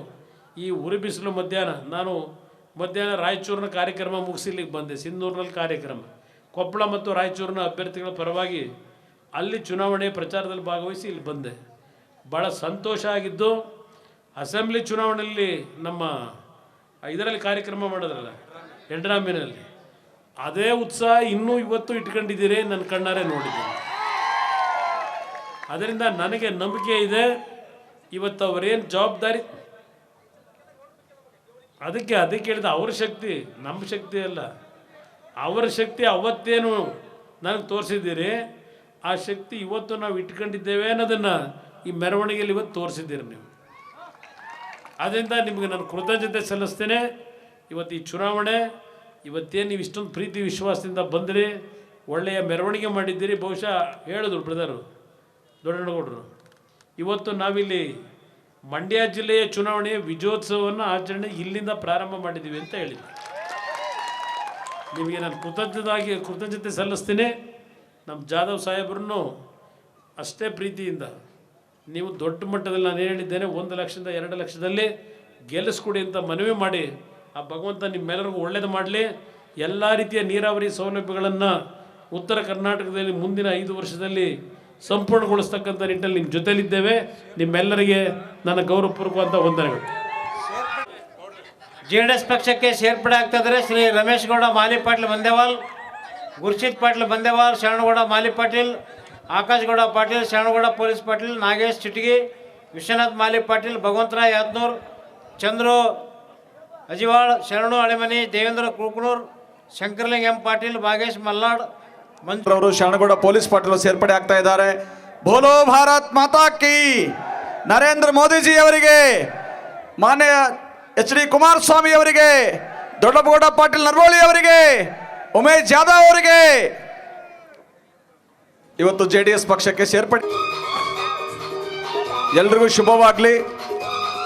ಈ ಉರಿ ಬಿಸಿಲು ಮಧ್ಯಾಹ್ನ ರಾಯಚೂರಿನ ಕಾರ್ಯಕ್ರಮ ಮುಗಿಸಿ ಇಲ್ಲಿಗೆ ಬಂದೆ. ಸಿಂಧೂರಿನಲ್ಲಿ ಕಾರ್ಯಕ್ರಮ, ಕೊಪ್ಪಳ ಮತ್ತು ರಾಯಚೂರಿನ ಅಭ್ಯರ್ಥಿಗಳ ಪರವಾಗಿ ಅಲ್ಲಿ ಚುನಾವಣೆ ಪ್ರಚಾರದಲ್ಲಿ ಭಾಗವಹಿಸಿ ಇಲ್ಲಿ ಬಂದೆ. ಭಾಳ ಸಂತೋಷ ಆಗಿದ್ದು. ಅಸೆಂಬ್ಲಿ ಚುನಾವಣೆಯಲ್ಲಿ ನಮ್ಮ ಇದರಲ್ಲಿ ಕಾರ್ಯಕ್ರಮ ಮಾಡೋದ್ರಲ್ಲ ಯಡ್ರಾಮಿನಲ್ಲಿ, ಅದೇ ಉತ್ಸಾಹ ಇನ್ನೂ ಇವತ್ತು ಇಟ್ಕೊಂಡಿದ್ದೀರಿ, ನನ್ನ ಕಣ್ಣಾರೆ ನೋಡಿದ್ದೀನಿ. ಅದರಿಂದ ನನಗೆ ನಂಬಿಕೆ ಇದೆ ಇವತ್ತು ಅವರೇನು ಜವಾಬ್ದಾರಿ, ಅದಕ್ಕೆ ಹೇಳಿದ ಅವ್ರ ಶಕ್ತಿ ನಮ್ಮ ಶಕ್ತಿ ಅಲ್ಲ, ಅವರ ಶಕ್ತಿ ಅವತ್ತೇನು ನನಗೆ ತೋರಿಸಿದ್ದೀರಿ, ಆ ಶಕ್ತಿ ಇವತ್ತು ನಾವು ಇಟ್ಕೊಂಡಿದ್ದೇವೆ ಅನ್ನೋದನ್ನು ಈ ಮೆರವಣಿಗೆಯಲ್ಲಿ ಇವತ್ತು ತೋರಿಸಿದ್ದೀರಿ ನೀವು. ಅದರಿಂದ ನಿಮಗೆ ನಾನು ಕೃತಜ್ಞತೆ ಸಲ್ಲಿಸ್ತೇನೆ. ಇವತ್ತು ಈ ಚುನಾವಣೆ ಇವತ್ತೇನು ನೀವು ಇಷ್ಟೊಂದು ಪ್ರೀತಿ ವಿಶ್ವಾಸದಿಂದ ಬಂದಿರಿ, ಒಳ್ಳೆಯ ಮೆರವಣಿಗೆ ಮಾಡಿದ್ದೀರಿ. ಬಹುಶಃ ಹೇಳಿದ್ರು ಬ್ರದರು ದೊಡ್ಡಗೌಡರು, ಇವತ್ತು ನಾವಿಲ್ಲಿ ಮಂಡ್ಯ ಜಿಲ್ಲೆಯ ಚುನಾವಣೆಯ ವಿಜಯೋತ್ಸವವನ್ನು ಆಚರಣೆ ಇಲ್ಲಿಂದ ಪ್ರಾರಂಭ ಮಾಡಿದ್ದೀವಿ ಅಂತ ಹೇಳಿದ್ದೆ. ನಿಮಗೆ ನಾನು ಕೃತಜ್ಞತೆ ಸಲ್ಲಿಸ್ತೀನಿ. ನಮ್ಮ ಜಾಧವ್ ಸಾಹೇಬ್ರನ್ನು ಅಷ್ಟೇ ಪ್ರೀತಿಯಿಂದ ನೀವು ದೊಡ್ಡ ಮಟ್ಟದಲ್ಲಿ ನಾನು ಹೇಳಿದ್ದೇನೆ 1 ಲಕ್ಷದಿಂದ 2 ಲಕ್ಷದಲ್ಲಿ ಗೆಲ್ಲಿಸ್ಕೊಡಿ ಅಂತ ಮನವಿ ಮಾಡಿ ಆ ಭಗವಂತ ನಿಮ್ಮೆಲ್ಲರಿಗೂ ಒಳ್ಳೇದು ಮಾಡಲಿ. ಎಲ್ಲ ರೀತಿಯ ನೀರಾವರಿ ಸೌಲಭ್ಯಗಳನ್ನು ಉತ್ತರ ಕರ್ನಾಟಕದಲ್ಲಿ ಮುಂದಿನ 5 ವರ್ಷದಲ್ಲಿ ಸಂಪೂರ್ಣಗೊಳಿಸ್ತಕ್ಕಂಥ ನಿಟ್ಟಿನಲ್ಲಿ ನಿಮ್ಮ ಜೊತೆಲಿದ್ದೇವೆ. ನಿಮ್ಮೆಲ್ಲರಿಗೆ ನನ್ನ ಗೌರವಪೂರ್ವಕವಾದ ವಂದನೆಗಳು. JDS ಪಕ್ಷಕ್ಕೆ ಸೇರ್ಪಡೆ ಆಗ್ತಾಯಿದ್ದಾರೆ ಶ್ರೀ ರಮೇಶ್ ಗೌಡ ಮಾಲಿ ಪಾಟೀಲ್ ಬಂದೇವಾಲ್, ಗುರ್ಷಿದ್ ಪಾಟೀಲ್ ಬಂದೇವಾಲ್, ಶರಣಗೌಡ ಮಾಲಿ ಪಾಟೀಲ್, ಆಕಾಶ್ ಗೌಡ ಪಾಟೀಲ್, ಶರಣಗೌಡ ಪೊಲೀಸ್ ಪಾಟೀಲ್, ನಾಗೇಶ್ ಚಿಟಗಿ, ವಿಶ್ವನಾಥ್ ಮಾಲಿ ಪಾಟೀಲ್, ಭಗವಂತರಾಯ್ ಯಾದನೂರ್, ಚಂದ್ರು ಅಜಿವಾಳ್, ಶರಣು ಅಳೆಮನಿ, ದೇವೇಂದ್ರ ಕುಳ್ಕನೂರ್, ಶಂಕರಲಿಂಗ ಎಂ ಪಾಟೀಲ್, ಭಾಗೇಶ್ ಮಲ್ನಾಡ್, ಅವರು ಶರಣಗೌಡ ಪೊಲೀಸ್ ಪಾಟೀಲ್ ಸೇರ್ಪಡೆ ಆಗ್ತಾ ಇದ್ದಾರೆ. ಬೋಲೋ ಭಾರತ್ ಮಾತಾ ಕಿ. ನರೇಂದ್ರ ಮೋದಿಜಿ ಅವರಿಗೆ, ಮಾನ್ಯ HD ಕುಮಾರಸ್ವಾಮಿ ಅವರಿಗೆ, ದೊಡ್ಡಗೌಡ ಪಾಟೀಲ್ ನರ್ವೋಳಿ ಅವರಿಗೆ, ಉಮೇಶ್ ಜಾಧವ್ ಅವರಿಗೆ ಇವತ್ತು JDS ಪಕ್ಷಕ್ಕೆ ಸೇರ್ಪಡೆ. ಎಲ್ರಿಗೂ ಶುಭವಾಗಲಿ.